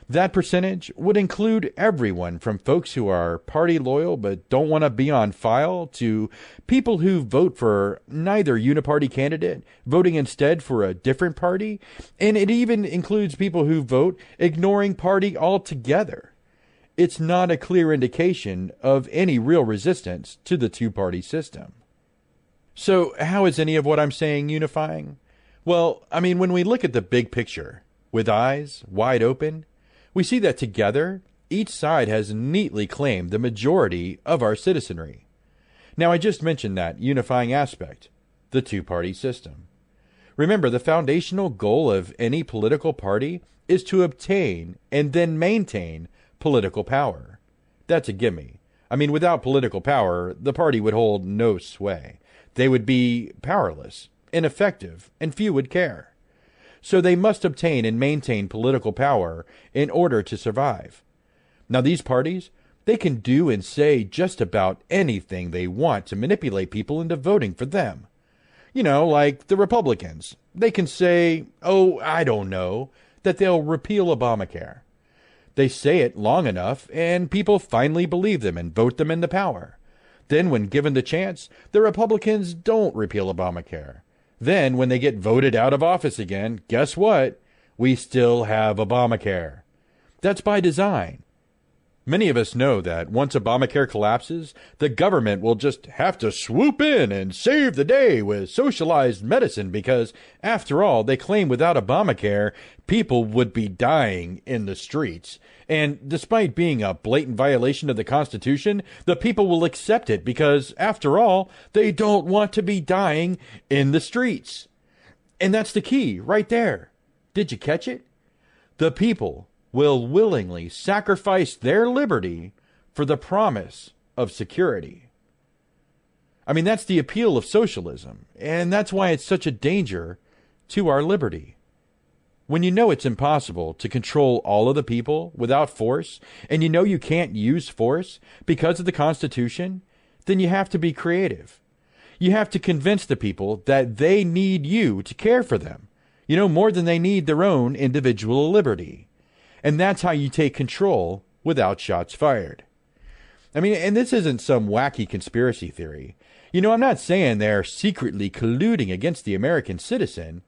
I: That percentage would include everyone from folks who are party loyal but don't want to be on file to people who vote for neither uniparty candidate, voting instead for a different party, and it even includes people who vote ignoring party altogether. It's not a clear indication of any real resistance to the two-party system. So how is any of what I'm saying unifying? Well, I mean, when we look at the big picture with eyes wide open, we see that together, each side has neatly claimed the majority of our citizenry. Now, I just mentioned that unifying aspect, the two-party system. Remember, the foundational goal of any political party is to obtain and then maintain political power. That's a gimme. I mean, without political power, the party would hold no sway. They would be powerless, ineffective, and few would care. So they must obtain and maintain political power in order to survive. Now, these parties, they can do and say just about anything they want to manipulate people into voting for them. You know, like the Republicans. They can say, oh, I don't know, that they'll repeal Obamacare. They say it long enough, and people finally believe them and vote them into power. Then, when given the chance, the Republicans don't repeal Obamacare. Then, when they get voted out of office again, guess what? We still have Obamacare. That's by design. Many of us know that once Obamacare collapses, the government will just have to swoop in and save the day with socialized medicine because, after all, they claim without Obamacare, people would be dying in the streets. And despite being a blatant violation of the Constitution, the people will accept it because, after all, they don't want to be dying in the streets. And that's the key right there. Did you catch it? The people will willingly sacrifice their liberty for the promise of security. I mean, that's the appeal of socialism, and that's why it's such a danger to our liberty. When you know it's impossible to control all of the people without force, and you know you can't use force because of the Constitution, then you have to be creative. You have to convince the people that they need you to care for them, more than they need their own individual liberty. And that's how you take control without shots fired. I mean, and this isn't some wacky conspiracy theory. I'm not saying they're secretly colluding against the American citizen.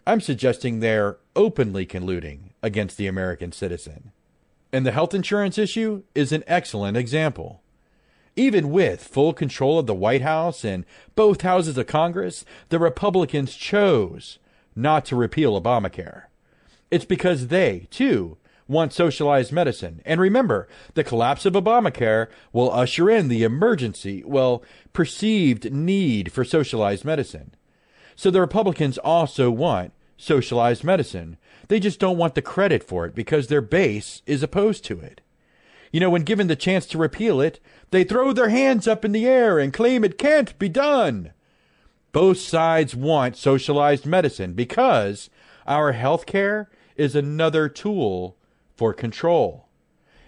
I: I'm suggesting they're openly colluding against the American citizen. And the health insurance issue is an excellent example. Even with full control of the White House and both houses of Congress, the Republicans chose not to repeal Obamacare. It's because they, too, want socialized medicine. And remember, the collapse of Obamacare will usher in the perceived need for socialized medicine. So the Republicans also want socialized medicine. They just don't want the credit for it because their base is opposed to it. When given the chance to repeal it, they throw their hands up in the air and claim it can't be done. Both sides want socialized medicine because our health care is another tool for control.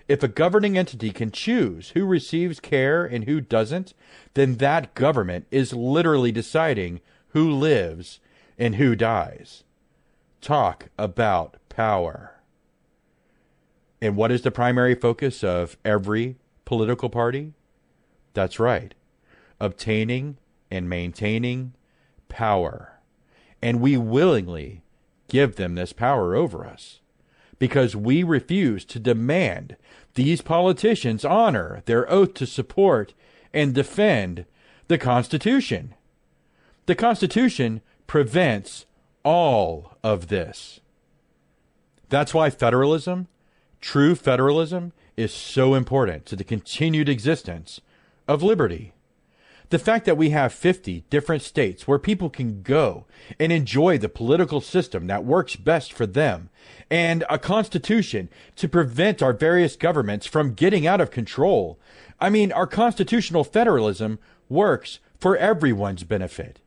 I: If a governing entity can choose who receives care and who doesn't, then that government is literally deciding who lives and who dies. Talk about power. And what is the primary focus of every political party? That's right. Obtaining and maintaining power. And we willingly give them this power over us, because we refuse to demand these politicians honor their oath to support and defend the Constitution. The Constitution prevents all of this. That's why federalism, true federalism, is so important to the continued existence of liberty. The fact that we have 50 different states where people can go and enjoy the political system that works best for them, and a constitution to prevent our various governments from getting out of control. I mean, our constitutional federalism works for everyone's benefit.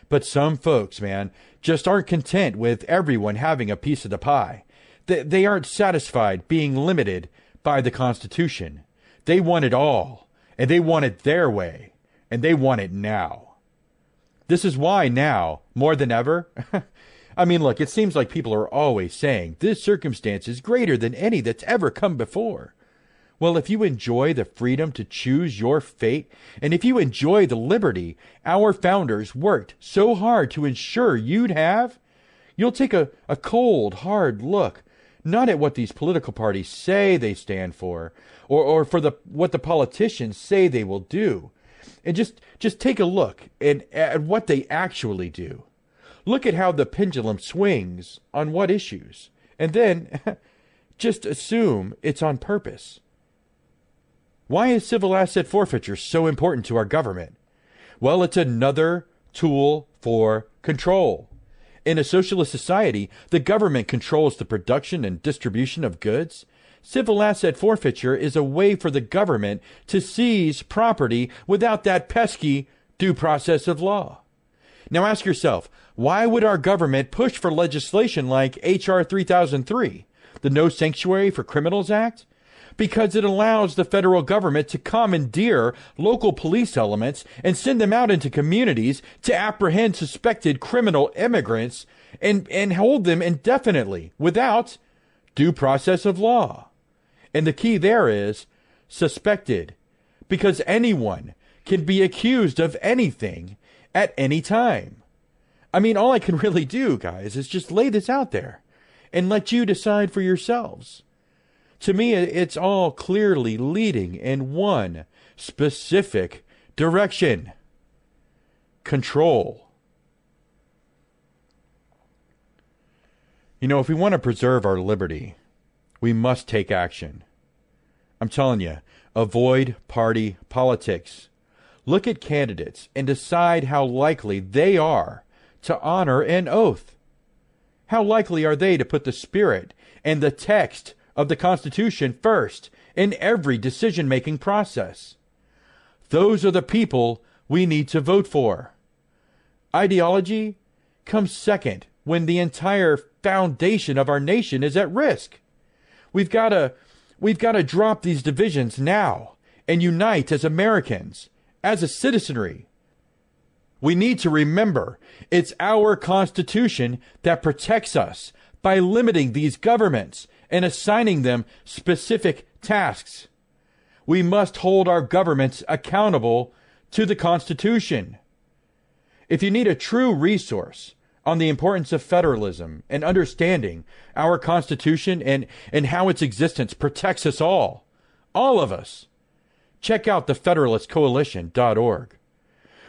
I: But some folks, man, just aren't content with everyone having a piece of the pie. They aren't satisfied being limited by the Constitution. They want it all, and they want it their way. And they want it now. This is why now, more than ever, I mean, look, it seems like people are always saying this circumstance is greater than any that's ever come before. Well, if you enjoy the freedom to choose your fate, and if you enjoy the liberty our founders worked so hard to ensure you'd have, you'll take a cold, hard look, not at what these political parties say they stand for, or for what the politicians say they will do, and just take a look at what they actually do. Look at how the pendulum swings on what issues, and then just assume it's on purpose. Why is civil asset forfeiture so important to our government? Well, it's another tool for control. In a socialist society, the government controls the production and distribution of goods. Civil asset forfeiture is a way for the government to seize property without that pesky due process of law. Now ask yourself, why would our government push for legislation like H.R. 3003, the No Sanctuary for Criminals Act? Because it allows the federal government to commandeer local police elements and send them out into communities to apprehend suspected criminal immigrants and hold them indefinitely without due process of law. And the key there is suspected, because anyone can be accused of anything at any time. I mean, all I can really do, guys, is just lay this out there and let you decide for yourselves. To me, it's all clearly leading in one specific direction: control. You know, if we want to preserve our liberty, we must take action. I'm telling you, avoid party politics. Look at candidates and decide how likely they are to honor an oath. How likely are they to put the spirit and the text of the Constitution first in every decision-making process? Those are the people we need to vote for. Ideology comes second when the entire foundation of our nation is at risk. We've got to drop these divisions now and unite as Americans, as a citizenry. We need to remember it's our Constitution that protects us by limiting these governments and assigning them specific tasks. We must hold our governments accountable to the Constitution. If you need a true resource on the importance of federalism and understanding our Constitution and how its existence protects us all of us, check out the federalistcoalition.org.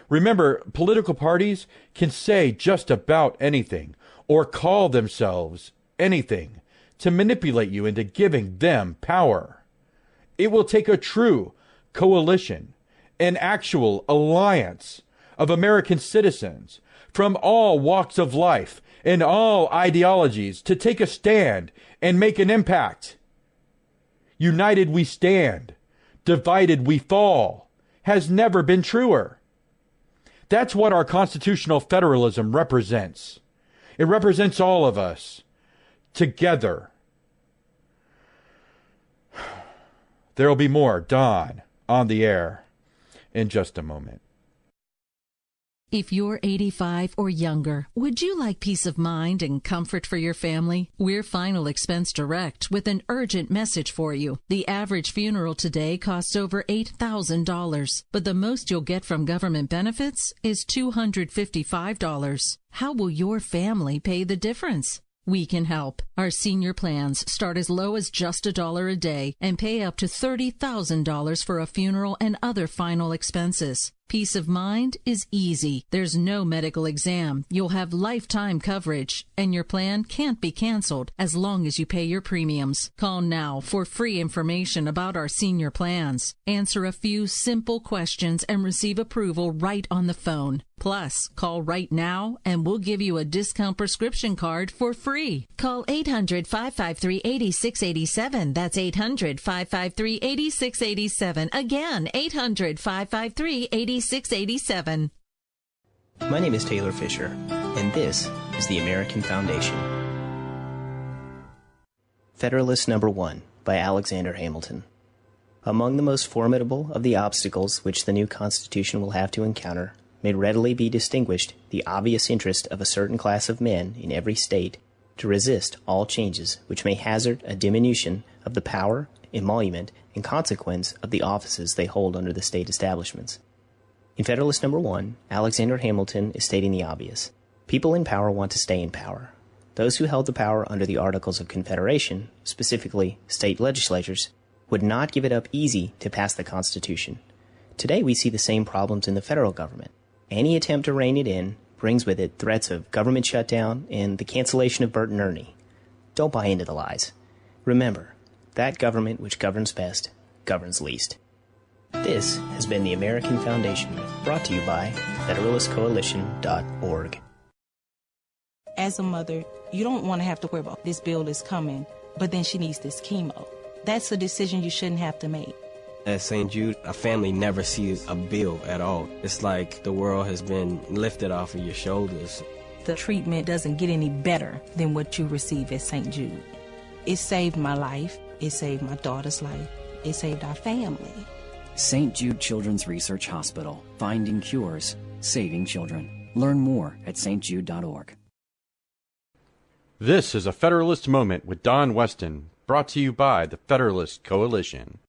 I: Remember, political parties can say just about anything or call themselves anything to manipulate you into giving them power. It will take a true coalition, an actual alliance of American citizens from all walks of life and all ideologies to take a stand and make an impact. United we stand, divided we fall has never been truer. That's what our constitutional federalism represents. It represents all of us together. There will be more Don on the air in just a moment.
B: If you're 85 or younger, would you like peace of mind and comfort for your family? We're Final Expense Direct with an urgent message for you. The average funeral today costs over $8,000, but the most you'll get from government benefits is $255. How will your family pay the difference? We can help. Our senior plans start as low as just $1 a day and pay up to $30,000 for a funeral and other final expenses. Peace of mind is easy. There's no medical exam. You'll have lifetime coverage, and your plan can't be canceled as long as you pay your premiums. Call now for free information about our senior plans. Answer a few simple questions and receive approval right on the phone. Plus, call right now and we'll give you a discount prescription card for free. Call 800-553-8687. That's 800-553-8687. Again, 800-553-8687.
V: My name is Taylor Fisher, and this is the American Foundation. Federalist Number 1 by Alexander Hamilton. Among the most formidable of the obstacles which the new Constitution will have to encounter may readily be distinguished the obvious interest of a certain class of men in every state to resist all changes which may hazard a diminution of the power, emolument, and consequence of the offices they hold under the state establishments. In Federalist Number 1, Alexander Hamilton is stating the obvious. People in power want to stay in power. Those who held the power under the Articles of Confederation, specifically state legislatures, would not give it up easy to pass the Constitution. Today we see the same problems in the federal government. Any attempt to rein it in brings with it threats of government shutdown and the cancellation of Bert and Ernie. Don't buy into the lies. Remember, that government which governs best governs least. This has been the American Foundation, brought to you by federalistcoalition.org.
E: As a mother, you don't want to have to worry about this bill is coming, but then she needs this chemo. That's a decision you shouldn't have to make.
F: At St. Jude, a family never sees a bill at all. It's like the world has been lifted off of your shoulders.
E: The treatment doesn't get any better than what you receive at St. Jude. It saved my life. It saved my daughter's life. It saved our family.
G: St. Jude Children's Research Hospital. Finding cures. Saving children. Learn more at stjude.org.
I: This is a Federalist Moment with Don Westen, brought to you by the Federalist Coalition.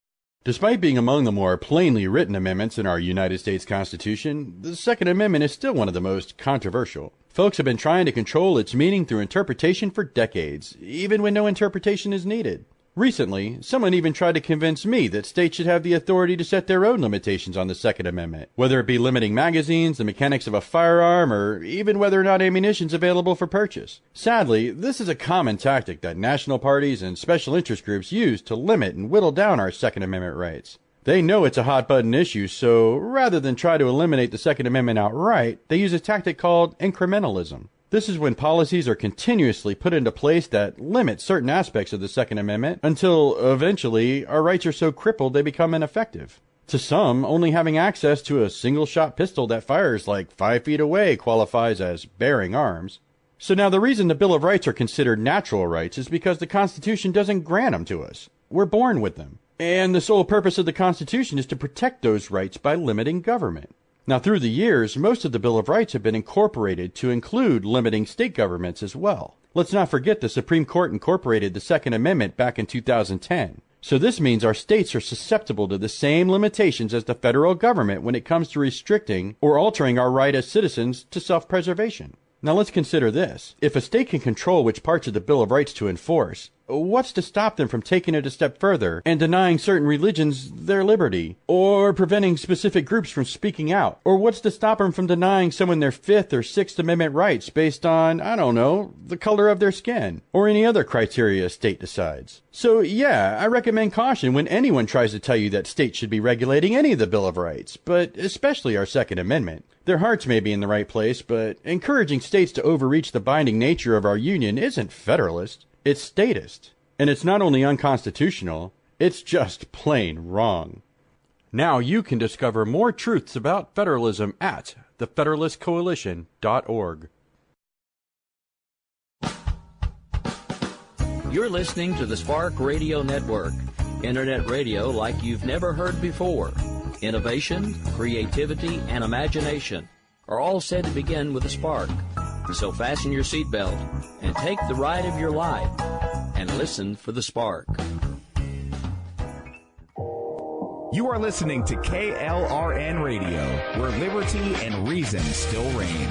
I: Despite being among the more plainly written amendments in our United States Constitution, the Second Amendment is still one of the most controversial. Folks have been trying to control its meaning through interpretation for decades, even when no interpretation is needed. Recently, someone even tried to convince me that states should have the authority to set their own limitations on the Second Amendment, whether it be limiting magazines, the mechanics of a firearm, or even whether or not ammunition is available for purchase. Sadly, this is a common tactic that national parties and special interest groups use to limit and whittle down our Second Amendment rights. They know it's a hot-button issue, so rather than try to eliminate the Second Amendment outright, they use a tactic called incrementalism. This is when policies are continuously put into place that limit certain aspects of the Second Amendment until, eventually, our rights are so crippled they become ineffective. To some, only having access to a single-shot pistol that fires like 5 feet away qualifies as bearing arms. So now the reason the Bill of Rights are considered natural rights is because the Constitution doesn't grant them to us. We're born with them. And the sole purpose of the Constitution is to protect those rights by limiting government. Now, through the years, most of the Bill of Rights have been incorporated to include limiting state governments as well. Let's not forget the Supreme Court incorporated the Second Amendment back in 2010. So this means our states are susceptible to the same limitations as the federal government when it comes to restricting or altering our right as citizens to self-preservation. Now let's consider this. If a state can control which parts of the Bill of Rights to enforce, what's to stop them from taking it a step further and denying certain religions their liberty, or preventing specific groups from speaking out? Or what's to stop them from denying someone their Fifth or Sixth Amendment rights based on, I don't know, the color of their skin, or any other criteria a state decides? So yeah, I recommend caution when anyone tries to tell you that states should be regulating any of the Bill of Rights, but especially our Second Amendment. Their hearts may be in the right place, but encouraging states to overreach the binding nature of our union isn't federalist. It's statist. And it's not only unconstitutional, it's just plain wrong. Now you can discover more truths about federalism at thefederalistcoalition.org.
H: You're listening to the Spark Radio Network, internet radio like you've never heard before. Innovation, creativity, and imagination are all said to begin with a spark. So fasten your seatbelt and take the ride of your life and listen for the spark.
J: You are listening to KLRN Radio, where liberty and reason still reign.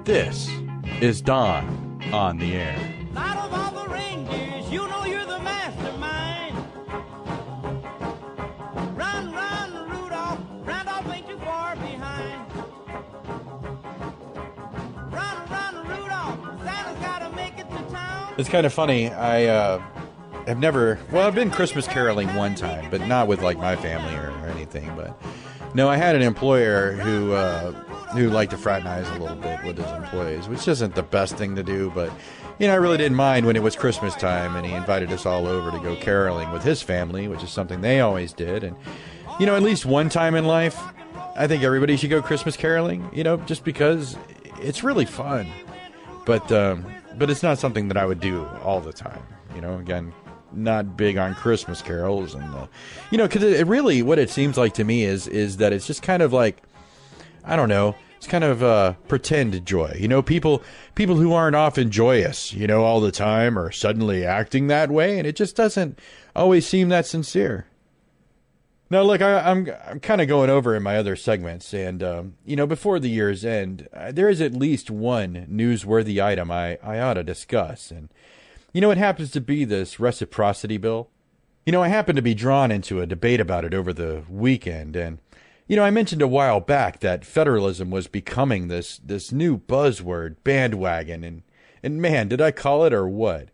I: This is Don on the Air.
Z: Out of all the reindeers, you know you're the mastermind. Run, run, Rudolph. Randolph ain't too far behind. Run, run, Rudolph. Santa's gotta make it to town.
I: It's kind of funny. I've been Christmas caroling one time, but not with like my family or anything. But no, I had an employer who liked to fraternize a little bit with his employees, which isn't the best thing to do, but I really didn't mind when it was Christmas time, and he invited us all over to go caroling with his family, which is something they always did. And, at least one time in life, I think everybody should go Christmas caroling, just because it's really fun. But it's not something that I would do all the time. Again, not big on Christmas carols, and because it really, what it seems like to me is that it's just kind of like, I don't know, it's kind of pretend joy. People who aren't often joyous, all the time, are suddenly acting that way, and it just doesn't always seem that sincere. Now, look, I'm kind of going over in my other segments, and before the year's end, there is at least one newsworthy item I ought to discuss, and it happens to be this reciprocity bill. I happened to be drawn into a debate about it over the weekend, and I mentioned a while back that federalism was becoming this new buzzword bandwagon, and man, did I call it or what?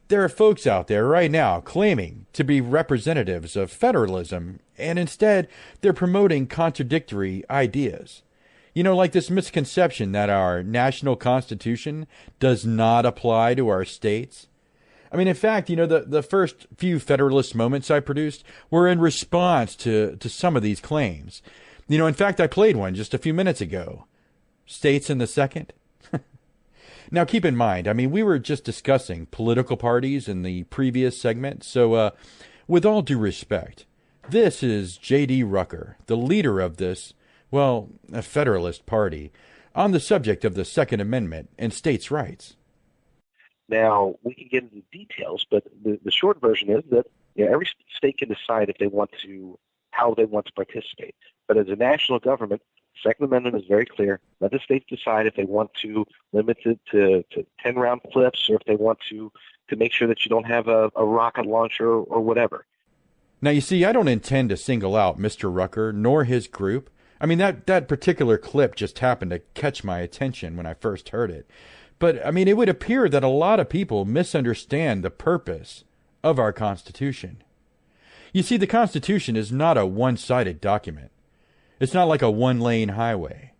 I: There are folks out there right now claiming to be representatives of federalism, and instead they're promoting contradictory ideas. Like this misconception that our national constitution does not apply to our states. I mean, in fact, the first few Federalist moments I produced were in response to some of these claims. In fact, I played one just a few minutes ago. States in the second? Now, keep in mind, we were just discussing political parties in the previous segment, so with all due respect, this is J.D. Rucker, the leader of this, a Federalist party, on the subject of the Second Amendment and states' rights.
K: Now, we can get into details, but the short version is that every state can decide if they want to, how they want to participate. But as a national government, Second Amendment is very clear. Let the states decide if they want to limit it to 10-round clips, or if they want to make sure that you don't have a rocket launcher or whatever.
I: Now, you see, I don't intend to single out Mr. Rucker nor his group. That particular clip just happened to catch my attention when I first heard it. But, it would appear that a lot of people misunderstand the purpose of our Constitution. You see, the Constitution is not a one-sided document. It's not like a one-lane highway.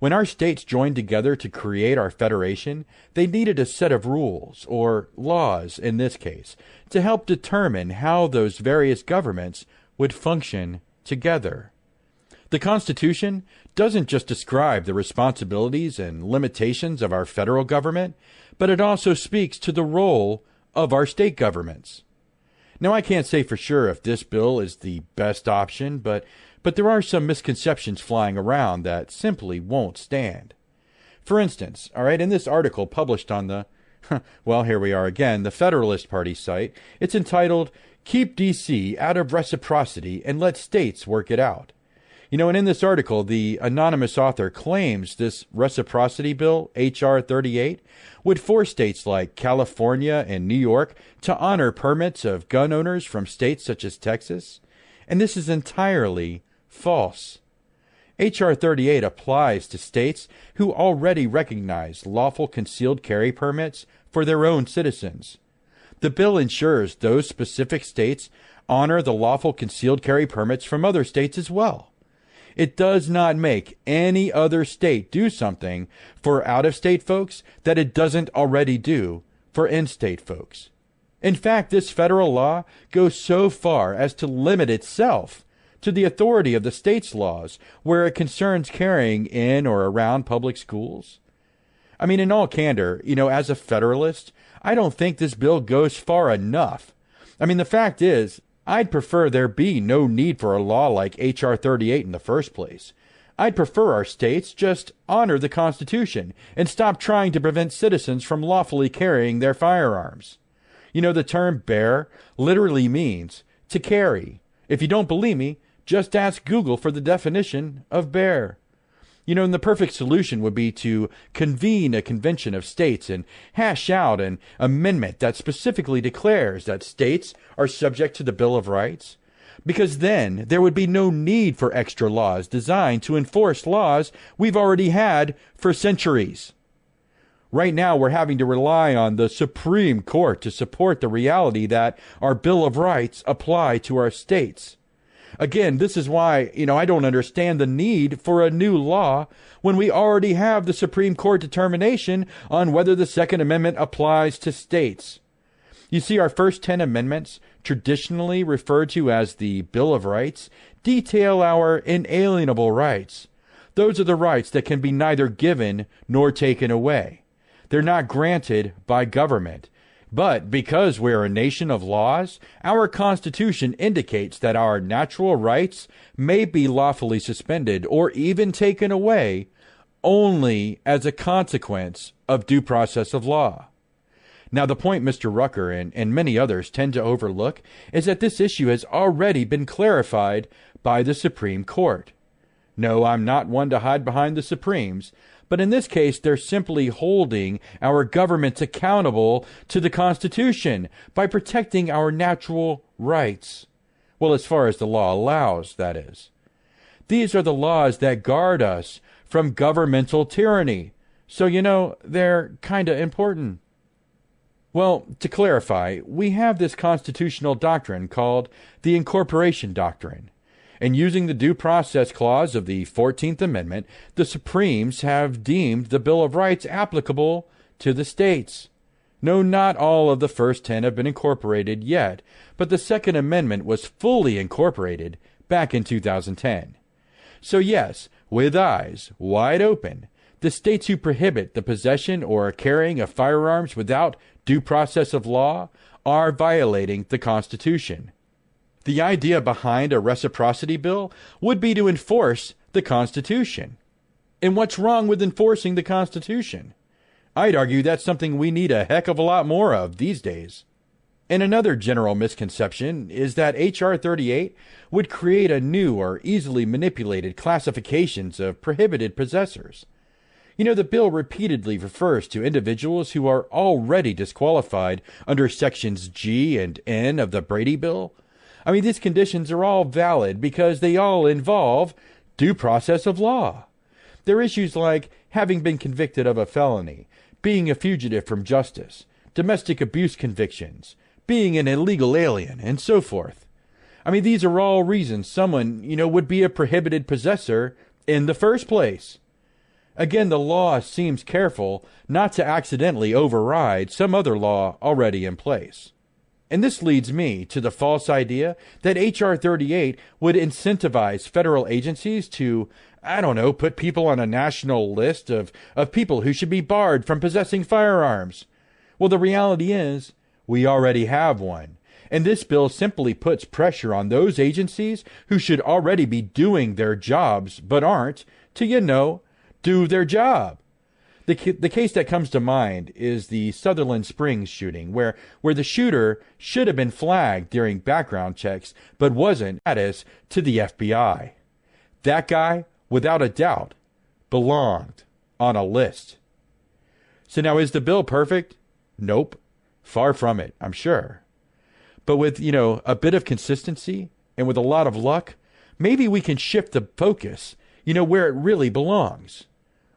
I: When our states joined together to create our federation, they needed a set of rules, or laws in this case, to help determine how those various governments would function together. The Constitution doesn't just describe the responsibilities and limitations of our federal government, but it also speaks to the role of our state governments. Now, I can't say for sure if this bill is the best option, but there are some misconceptions flying around that simply won't stand. For instance, in this article published on the, here we are again, the Federalist Party site, it's entitled, "Keep D.C. Out of Reciprocity and Let States Work It Out." And in this article, the anonymous author claims this reciprocity bill, H.R. 38, would force states like California and New York to honor permits of gun owners from states such as Texas. And this is entirely false. H.R. 38 applies to states who already recognize lawful concealed carry permits for their own citizens. The bill ensures those specific states honor the lawful concealed carry permits from other states as well. It does not make any other state do something for out-of-state folks that it doesn't already do for in-state folks. In fact, this federal law goes so far as to limit itself to the authority of the state's laws where it concerns carrying in or around public schools. In all candor, as a federalist, I don't think this bill goes far enough. The fact is, I'd prefer there be no need for a law like H.R. 38 in the first place. I'd prefer our states just honor the Constitution and stop trying to prevent citizens from lawfully carrying their firearms. The term bear literally means to carry. If you don't believe me, just ask Google for the definition of bear. And the perfect solution would be to convene a convention of states and hash out an amendment that specifically declares that states are subject to the Bill of Rights, because then there would be no need for extra laws designed to enforce laws we've already had for centuries. Right now, we're having to rely on the Supreme Court to support the reality that our Bill of Rights apply to our states. Again, this is why, I don't understand the need for a new law when we already have the Supreme Court determination on whether the Second Amendment applies to states. You see, our first 10 amendments, traditionally referred to as the Bill of Rights, detail our inalienable rights. Those are the rights that can be neither given nor taken away. They're not granted by government, But because we're a nation of laws, our Constitution indicates that our natural rights may be lawfully suspended or even taken away only as a consequence of due process of law. Now, the point Mr. Rucker and many others tend to overlook is that this issue has already been clarified by the Supreme Court. No, I'm not one to hide behind the Supremes, but in this case, they're simply holding our governments accountable to the Constitution by protecting our natural rights. Well, as far as the law allows, that is. These are the laws that guard us from governmental tyranny. So, they're kind of important. Well, to clarify, we have this constitutional doctrine called the Incorporation Doctrine. And using the Due Process Clause of the 14th Amendment, the Supremes have deemed the Bill of Rights applicable to the states. No, not all of the first 10 have been incorporated yet, but the Second Amendment was fully incorporated back in 2010. So yes, with eyes wide open, the states who prohibit the possession or carrying of firearms without due process of law are violating the Constitution. The idea behind a reciprocity bill would be to enforce the Constitution. And what's wrong with enforcing the Constitution? I'd argue that's something we need a heck of a lot more of these days. And another general misconception is that H.R. 38 would create a new or easily manipulated classifications of prohibited possessors. The bill repeatedly refers to individuals who are already disqualified under Sections G and N of the Brady Bill. These conditions are all valid because they all involve due process of law. They're issues like having been convicted of a felony, being a fugitive from justice, domestic abuse convictions, being an illegal alien, and so forth. These are all reasons someone, would be a prohibited possessor in the first place. Again, the law seems careful not to accidentally override some other law already in place. And this leads me to the false idea that H.R. 38 would incentivize federal agencies to, put people on a national list of people who should be barred from possessing firearms. Well, the reality is, we already have one. And this bill simply puts pressure on those agencies who should already be doing their jobs but aren't to, do their job. The case that comes to mind is the Sutherland Springs shooting, where the shooter should have been flagged during background checks, but wasn't, status to the FBI. That guy, without a doubt, belonged on a list. So now, is the bill perfect? Nope. Far from it, I'm sure. But with, a bit of consistency and with a lot of luck, maybe we can shift the focus, where it really belongs.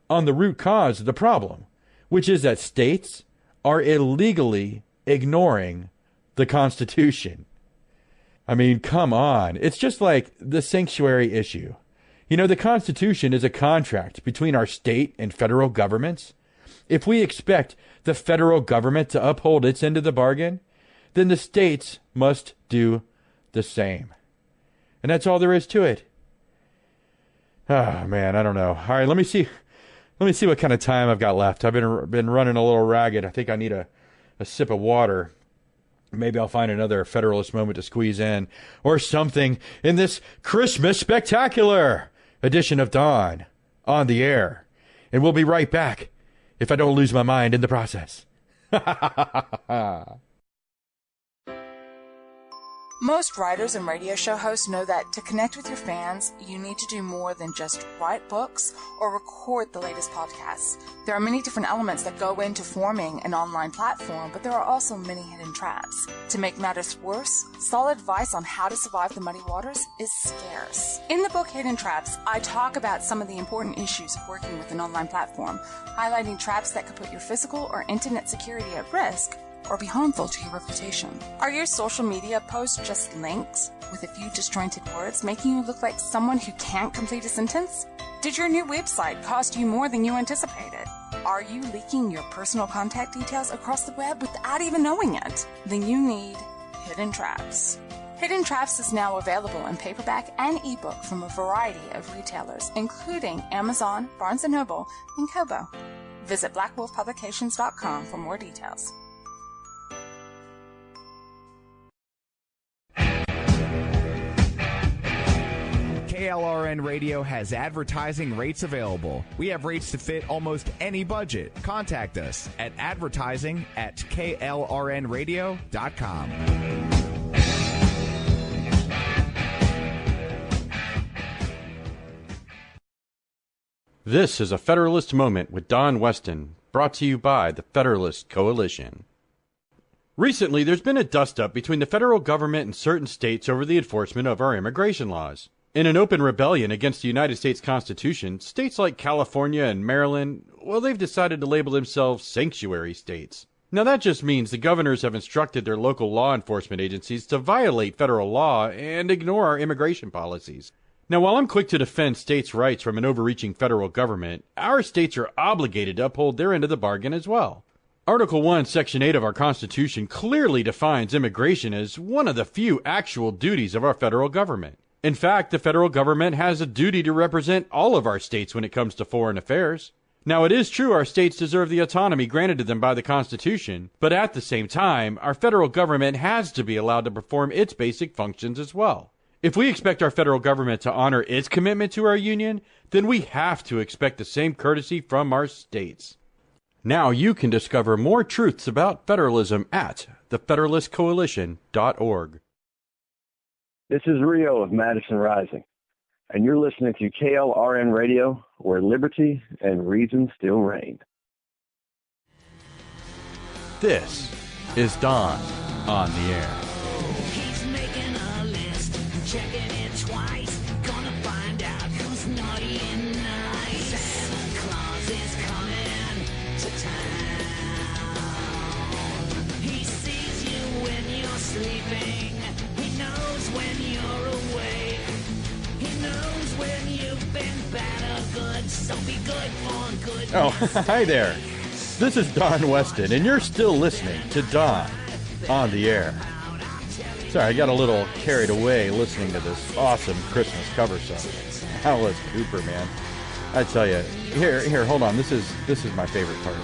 I: On the root cause of the problem, which is that states are illegally ignoring the Constitution. Come on. It's just like the sanctuary issue. The Constitution is a contract between our state and federal governments. If we expect the federal government to uphold its end of the bargain, then the states must do the same. And that's all there is to it. Oh, man, I don't know. All right, let me see what kind of time I've got left. I've been running a little ragged. I think I need a sip of water. Maybe I'll find another Federalist moment to squeeze in or something in this Christmas spectacular edition of Dawn on the Air. And we'll be right back if I don't lose my mind in the process.
L: Most writers and radio show hosts know that to connect with your fans, you need to do more than just write books or record the latest podcasts. There are many different elements that go into forming an online platform, but there are also many hidden traps. To make matters worse, solid advice on how to survive the muddy waters is scarce. In the book Hidden Traps, I talk about some of the important issues of working with an online platform, highlighting traps that could put your physical or internet security at risk or be harmful to your reputation. Are your social media posts just links with a few disjointed words, making you look like someone who can't complete a sentence? Did your new website cost you more than you anticipated? Are you leaking your personal contact details across the web without even knowing it? Then you need Hidden Traps. Hidden Traps is now available in paperback and ebook from a variety of retailers, including Amazon, Barnes & Noble, and Kobo. Visit blackwolfpublications.com for more details.
J: KLRN Radio has advertising rates available. We have rates to fit almost any budget. Contact us at advertising@klrnradio.com.
I: This is a Federalist Moment with Don Westen, brought to you by the Federalist Coalition. Recently, there's been a dust-up between the federal government and certain states over the enforcement of our immigration laws. In an open rebellion against the United States Constitution, states like California and Maryland, well, they've decided to label themselves sanctuary states. Now that just means the governors have instructed their local law enforcement agencies to violate federal law and ignore our immigration policies. Now, while I'm quick to defend states' rights from an overreaching federal government, our states are obligated to uphold their end of the bargain as well. Article 1, Section 8 of our Constitution clearly defines immigration as one of the few actual duties of our federal government. In fact, the federal government has a duty to represent all of our states when it comes to foreign affairs. Now, it is true our states deserve the autonomy granted to them by the Constitution, but at the same time, our federal government has to be allowed to perform its basic functions as well. If we expect our federal government to honor its commitment to our union, then we have to expect the same courtesy from our states. Now you can discover more truths about federalism at thefederalistcoalition.org.
W: This is Rio of Madison Rising, and you're listening to KLRN Radio, where liberty and reason still reign.
I: This is Don on the Air.
M: He's making a list, checking it twice, gonna find out who's naughty and nice. Santa Claus is coming to town. He sees you when you're sleeping. He knows when you're awake. He knows when you've been bad or good. So be good for goodness.
I: Oh, hi there. This is Don Weston, and you're still listening to Don on the Air. Sorry, I got a little carried away listening to this awesome Christmas cover song. Alice Cooper, man. I tell you, here, hold on. This is my favorite part.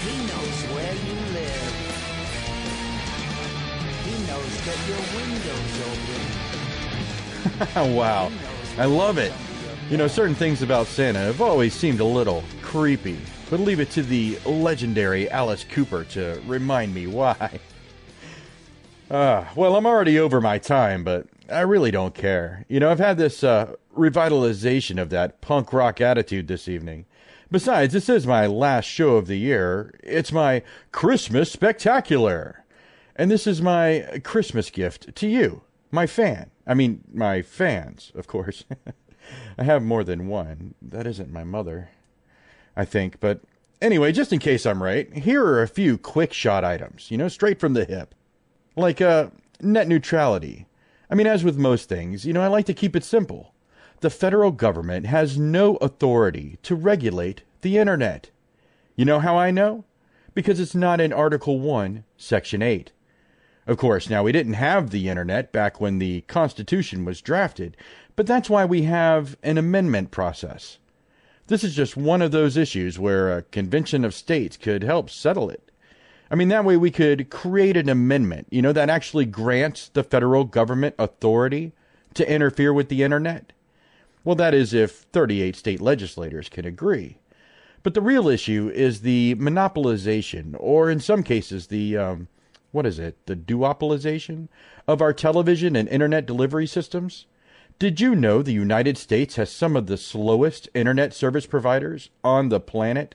M: He knows where you live. He knows that your window's open.
I: Wow, I love it. You know, certain things about Santa have always seemed a little creepy, but leave it to the legendary Alice Cooper to remind me why. Well, I'm already over my time, but I really don't care. You know, I've had this revitalization of that punk rock attitude this evening. Besides, this is my last show of the year. It's my Christmas Spectacular. And this is my Christmas gift to you, my fan. I mean, my fans, of course. I have more than one. That isn't my mother, I think. But anyway, just in case I'm right, here are a few quick shot items, you know, straight from the hip. Like net neutrality. I mean, as with most things, you know, I like to keep it simple. The federal government has no authority to regulate the internet. You know how I know? Because it's not in Article 1, Section 8. Of course, now we didn't have the internet back when the Constitution was drafted, but that's why we have an amendment process. This is just one of those issues where a convention of states could help settle it. I mean, that way we could create an amendment, you know, that actually grants the federal government authority to interfere with the internet. Well, that is if 38 state legislators can agree. But the real issue is the monopolization, or in some cases the, the duopolization of our television and internet delivery systems. Did you know the United States has some of the slowest internet service providers on the planet?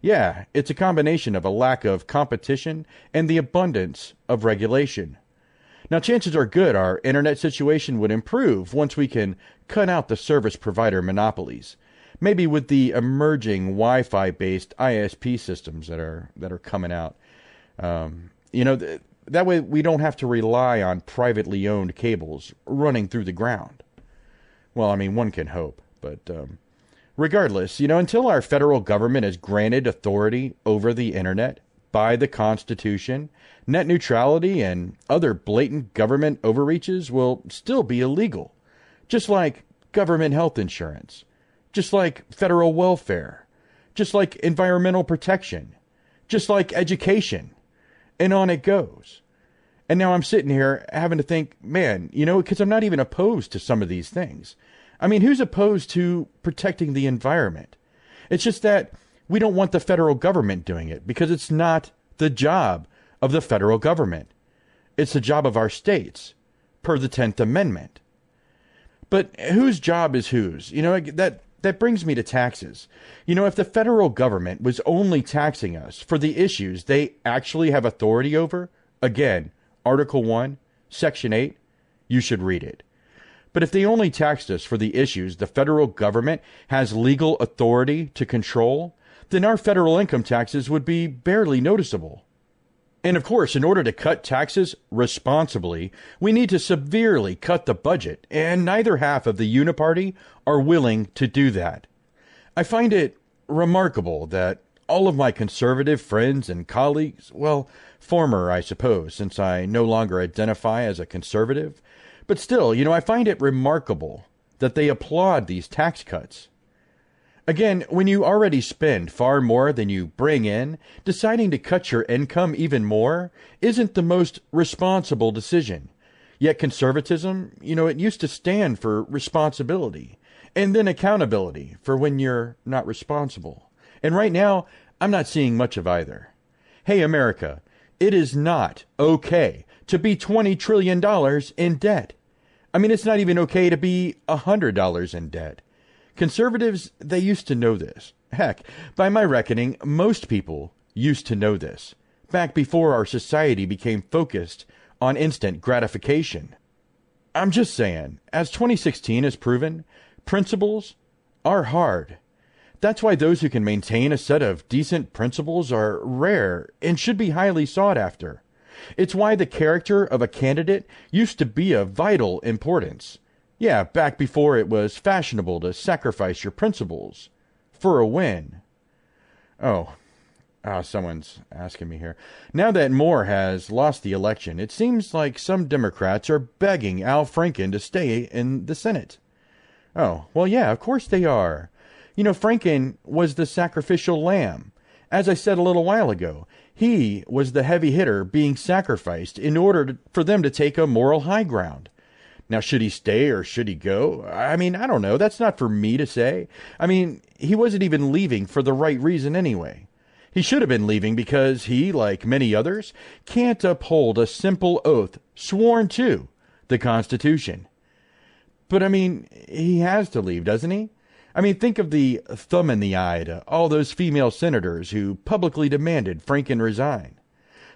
I: Yeah, it's a combination of a lack of competition and the abundance of regulation. Now, chances are good our internet situation would improve once we can cut out the service provider monopolies. Maybe with the emerging Wi-Fi based ISP systems that are coming out. That way we don't have to rely on privately owned cables running through the ground. Well, I mean, one can hope, but regardless, until our federal government is granted authority over the internet by the Constitution, net neutrality and other blatant government overreaches will still be illegal, just like government health insurance, just like federal welfare, just like environmental protection, just like education, and on it goes. And now I'm sitting here having to think, man, because I'm not even opposed to some of these things. I mean, who's opposed to protecting the environment? It's just that we don't want the federal government doing it because it's not the job of the federal government. It's the job of our states, per the 10th Amendment. But whose job is whose? That brings me to taxes. If the federal government was only taxing us for the issues they actually have authority over, again, Article 1, Section 8, you should read it. But if they only taxed us for the issues the federal government has legal authority to control, then our federal income taxes would be barely noticeable. And of course, in order to cut taxes responsibly, we need to severely cut the budget, and neither half of the Uniparty are willing to do that. I find it remarkable that all of my conservative friends and colleagues, well, former, I suppose, since I no longer identify as a conservative, but still, I find it remarkable that they applaud these tax cuts. Again, when you already spend far more than you bring in, deciding to cut your income even more isn't the most responsible decision. Yet conservatism, it used to stand for responsibility and then accountability for when you're not responsible. And right now, I'm not seeing much of either. Hey, America, it is not okay to be $20 trillion in debt. I mean, it's not even okay to be $100 in debt. Conservatives, they used to know this. Heck, by my reckoning, most people used to know this, back before our society became focused on instant gratification. I'm just saying, as 2016 has proven, principles are hard. That's why those who can maintain a set of decent principles are rare and should be highly sought after. It's why the character of a candidate used to be of vital importance. Yeah, back before it was fashionable to sacrifice your principles for a win. Oh, someone's asking me here. Now that Moore has lost the election, it seems like some Democrats are begging Al Franken to stay in the Senate. Oh, well, yeah, of course they are. Franken was the sacrificial lamb. As I said a little while ago, he was the heavy hitter being sacrificed in order for them to take a moral high ground. Now, should he stay or should he go? I mean, I don't know. That's not for me to say. I mean, he wasn't even leaving for the right reason anyway. He should have been leaving because he, like many others, can't uphold a simple oath sworn to the Constitution. But, I mean, he has to leave, doesn't he? I mean, think of the thumb in the eye to all those female senators who publicly demanded Franken resign.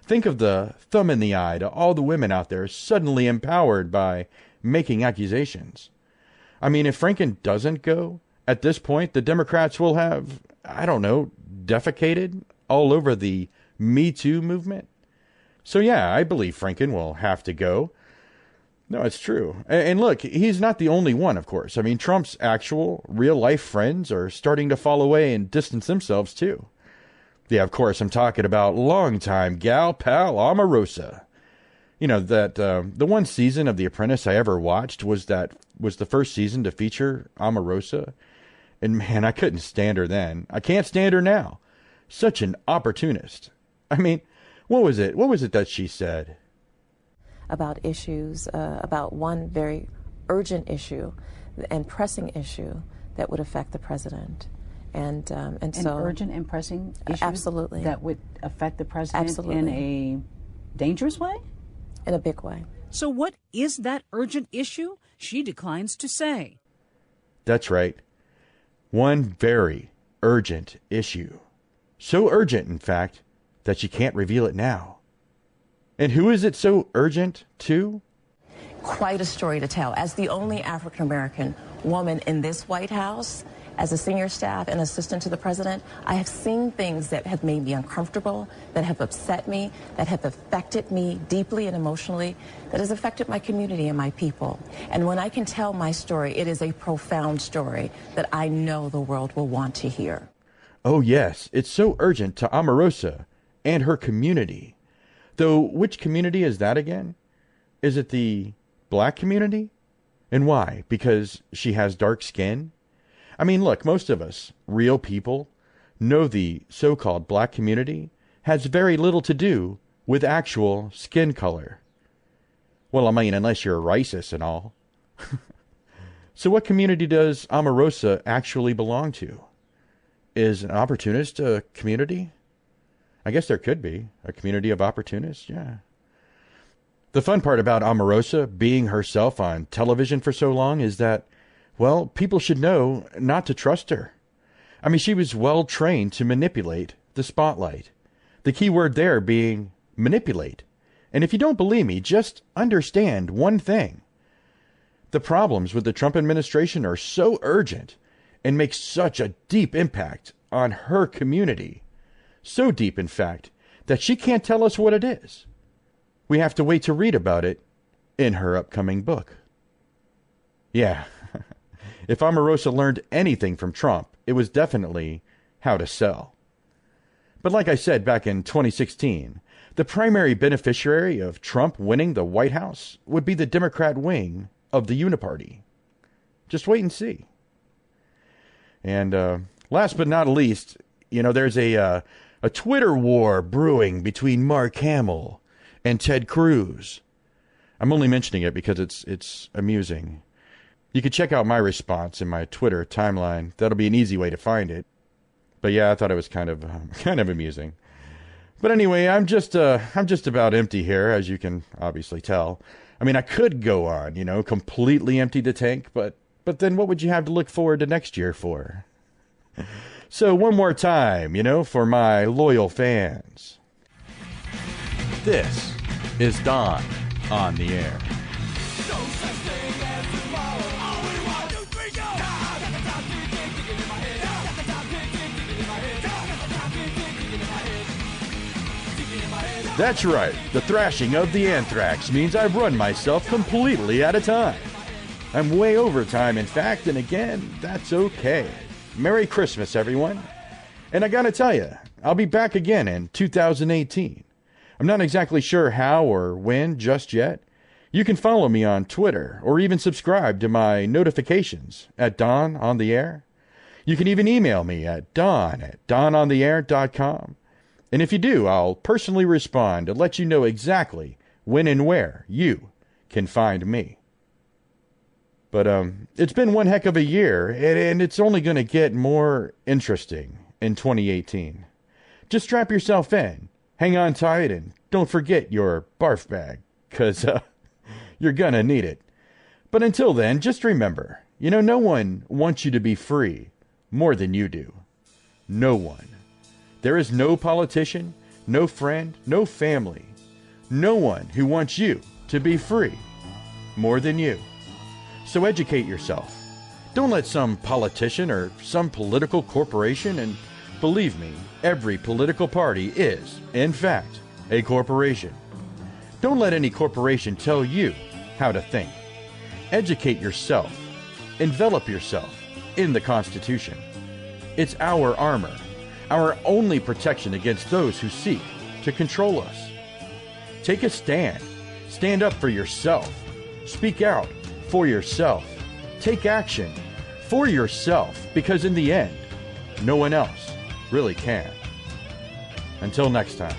I: Think of the thumb in the eye to all the women out there suddenly empowered by making accusations. I mean, if Franken doesn't go, at this point, the Democrats will have, defecated all over the Me Too movement. So yeah, I believe Franken will have to go. No, it's true. And look, he's not the only one, of course. I mean, Trump's actual, real-life friends are starting to fall away and distance themselves, too. Yeah, of course, I'm talking about longtime gal pal Omarosa. The one season of The Apprentice I ever watched was the first season to feature Omarosa. And man, I couldn't stand her then. I can't stand her now. Such an opportunist. I mean, what was it? What was it that she said?
N: About issues, about one very urgent issue and pressing issue that would affect the president. And so
O: urgent and pressing issues
N: absolutely
O: that would affect the president
N: absolutely.
O: In a dangerous way?
N: In a big way.
P: So what is that urgent issue? She declines to say.
I: That's right. One very urgent issue. So urgent, in fact, that she can't reveal it now. And who is it so urgent to?
N: Quite a story to tell. As the only African-American woman in this White House, as a senior staff and assistant to the president, I have seen things that have made me uncomfortable, that have upset me, that have affected me deeply and emotionally, that has affected my community and my people. And when I can tell my story, it is a profound story that I know the world will want to hear.
I: Oh yes, it's so urgent to Omarosa and her community. Though, which community is that again? Is it the black community? And why? Because she has dark skin? I mean, look, most of us, real people, know the so-called black community has very little to do with actual skin color. Well, I mean, unless you're a racist and all. So what community does Omarosa actually belong to? Is an opportunist a community? I guess there could be a community of opportunists, yeah. The fun part about Omarosa being herself on television for so long is that, well, people should know not to trust her. I mean, she was well trained to manipulate the spotlight. The key word there being manipulate. And if you don't believe me, just understand one thing. The problems with the Trump administration are so urgent and make such a deep impact on her community. So deep, in fact, that she can't tell us what it is. We have to wait to read about it in her upcoming book. Yeah, if Omarosa learned anything from Trump, it was definitely how to sell. But like I said back in 2016, the primary beneficiary of Trump winning the White House would be the Democrat wing of the Uniparty. Just wait and see. And last but not least, there's a Twitter war brewing between Mark Hamill and Ted Cruz. I'm only mentioning it because it's amusing. You can check out my response in my Twitter timeline. That'll be an easy way to find it. But yeah, I thought it was kind of amusing. But anyway, I'm just about empty here, as you can obviously tell. I mean, I could go on, completely empty the tank, but then what would you have to look forward to next year for? So one more time, for my loyal fans. This is Don on the Air. That's right. The thrashing of the anthrax means I've run myself completely out of time. I'm way over time, in fact, and again, that's okay. Merry Christmas, everyone. And I gotta tell you, I'll be back again in 2018. I'm not exactly sure how or when just yet. You can follow me on Twitter or even subscribe to my notifications at Don on the Air. You can even email me at don@donontheair.com. And if you do, I'll personally respond to let you know exactly when and where you can find me. But it's been one heck of a year, and it's only going to get more interesting in 2018. Just strap yourself in, hang on tight, and don't forget your barf bag, because you're going to need it. But until then, just remember, no one wants you to be free more than you do. No one. There is no politician, no friend, no family, no one who wants you to be free more than you. So educate yourself. Don't let some politician or some political corporation, and believe me, every political party is, in fact, a corporation. Don't let any corporation tell you how to think. Educate yourself. Envelop yourself in the Constitution. It's our armor. Our only protection against those who seek to control us. Take a stand. Stand up for yourself. Speak out for yourself. Take action for yourself, because in the end, no one else really can. Until next time.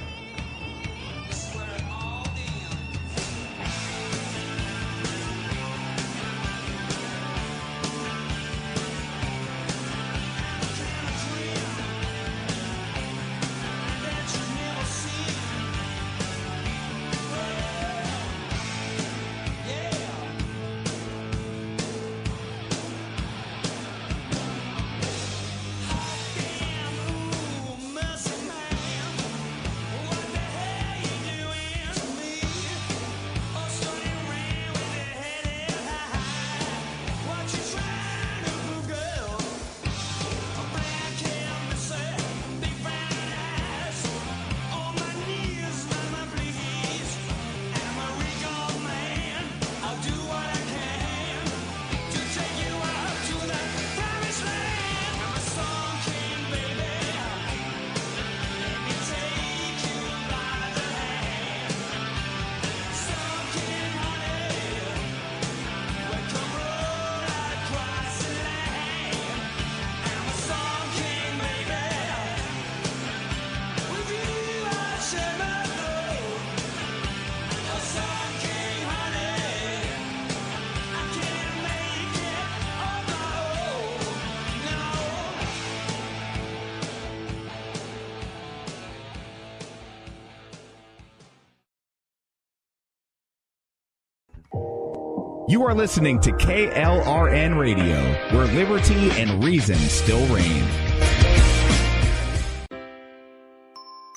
J: You are listening to KLRN Radio, where liberty and reason still reign.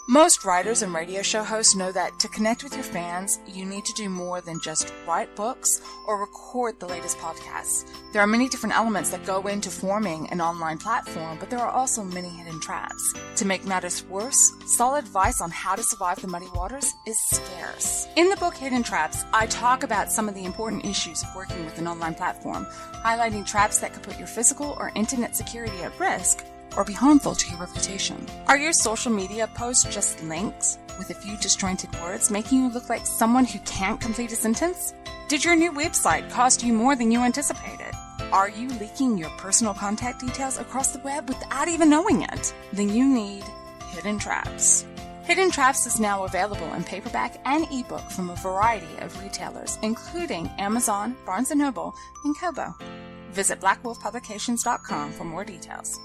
L: Most writers and radio show hosts know that to connect with your fans, you need to do more than just write books or record the latest podcasts. There are many different elements that go into forming an online platform, but there are also many hidden traps. To make matters worse, solid advice on how to survive the muddy waters is scarce. In the book Hidden Traps, I talk about some of the important issues of working with an online platform, highlighting traps that could put your physical or internet security at risk or be harmful to your reputation. Are your social media posts just links with a few disjointed words, making you look like someone who can't complete a sentence? Did your new website cost you more than you anticipated? Are you leaking your personal contact details across the web without even knowing it? Then you need Hidden Traps. Hidden Traps is now available in paperback and ebook from a variety of retailers, including Amazon, Barnes & Noble, and Kobo. Visit blackwolfpublications.com for more details.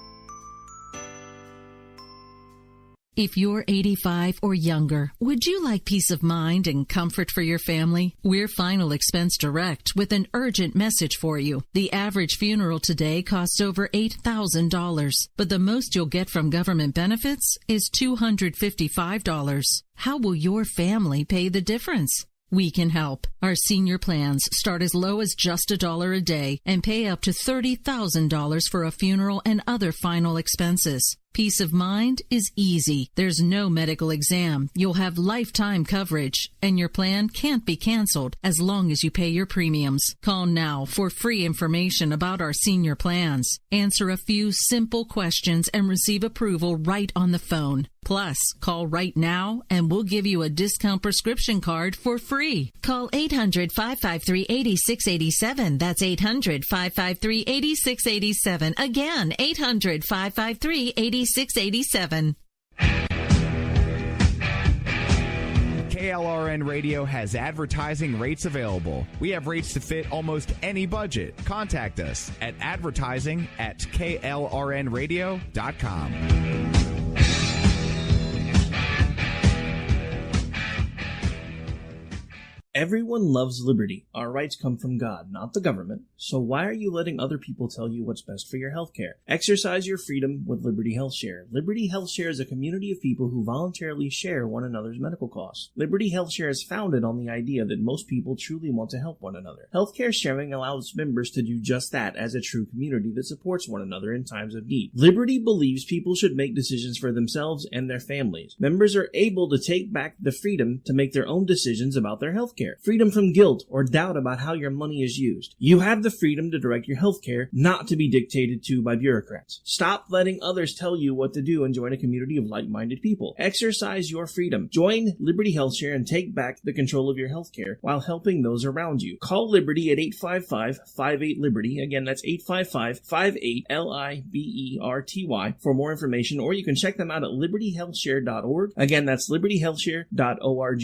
B: If you're 85 or younger, would you like peace of mind and comfort for your family? We're Final Expense Direct with an urgent message for you. The average funeral today costs over $8,000, but the most you'll get from government benefits is $255. How will your family pay the difference? We can help. Our senior plans start as low as just $1 a day and pay up to $30,000 for a funeral and other final expenses. Peace of mind is easy. There's no medical exam. You'll have lifetime coverage, and your plan can't be canceled as long as you pay your premiums. Call now for free information about our senior plans. Answer a few simple questions and receive approval right on the phone. Plus, call right now and we'll give you a discount prescription card for free. Call 800-553-8687. That's 800-553-8687. Again, 800-553-8687.
J: KLRN Radio has advertising rates available. We have rates to fit almost any budget. Contact us at advertising@klrnradio.com.
A: Everyone loves liberty. Our rights come from God, not the government. So why are you letting other people tell you what's best for your health care? Exercise your freedom with Liberty Health Share. Liberty Health Share is a community of people who voluntarily share one another's medical costs. Liberty Health Share is founded on the idea that most people truly want to help one another. Healthcare sharing allows members to do just that as a true community that supports one another in times of need. Liberty believes people should make decisions for themselves and their families. Members are able to take back the freedom to make their own decisions about their health care. Freedom from guilt or doubt about how your money is used. You have the freedom to direct your health care, not to be dictated to by bureaucrats. Stop letting others tell you what to do and join a community of like-minded people. Exercise your freedom. Join Liberty Health Share and take back the control of your health care while helping those around you. Call Liberty at 855-58-LIBERTY. Again, that's 855-58-LIBERTY for more information, or you can check them out at libertyhealthshare.org. Again, that's libertyhealthshare.org.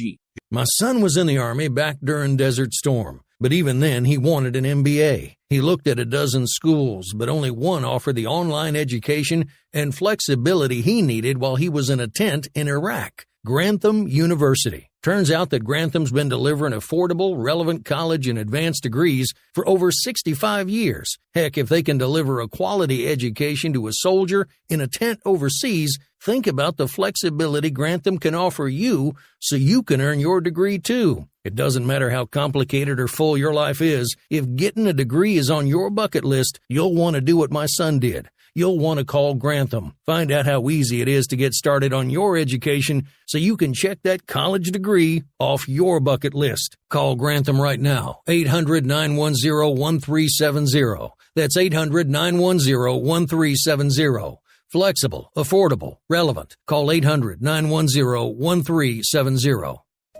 Q: My son was in the Army back during Desert Storm, but even then he wanted an MBA. He looked at a dozen schools, but only one offered the online education and flexibility he needed while he was in a tent in Iraq. Grantham University. Turns out that Grantham's been delivering affordable, relevant college and advanced degrees for over 65 years. Heck, if they can deliver a quality education to a soldier in a tent overseas, think about the flexibility Grantham can offer you so you can earn your degree too. It doesn't matter how complicated or full your life is. If getting a degree is on your bucket list, you'll want to do what my son did. You'll want to call Grantham. Find out how easy it is to get started on your education so you can check that college degree off your bucket list. Call Grantham right now. 800-910-1370. That's 800-910-1370. Flexible, affordable, relevant. Call 800-910-1370.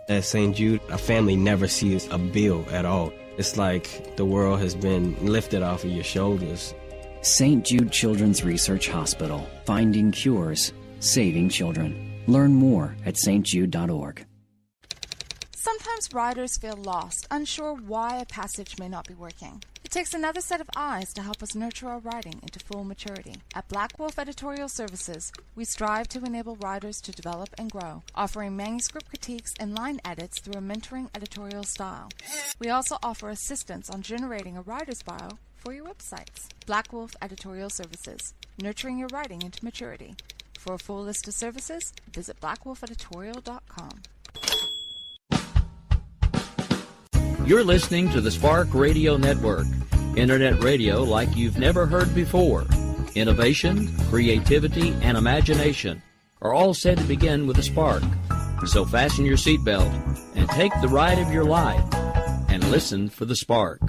F: At St. Jude, a family never sees a bill at all. It's like the world has been lifted off of your shoulders.
G: St. Jude Children's Research Hospital. Finding cures, saving children. Learn more at stjude.org.
L: Sometimes writers feel lost, unsure why a passage may not be working. It's takes another set of eyes to help us nurture our writing into full maturity. At Black Wolf Editorial Services, we strive to enable writers to develop and grow, offering manuscript critiques and line edits through a mentoring editorial style. We also offer assistance on generating a writer's bio for your websites. Black Wolf Editorial Services, nurturing your writing into maturity. For a full list of services, visit blackwolfeditorial.com.
H: You're listening to the Spark Radio Network, Internet radio like you've never heard before. Innovation, creativity, and imagination are all said to begin with a spark. So fasten your seatbelt and take the ride of your life and listen for the spark.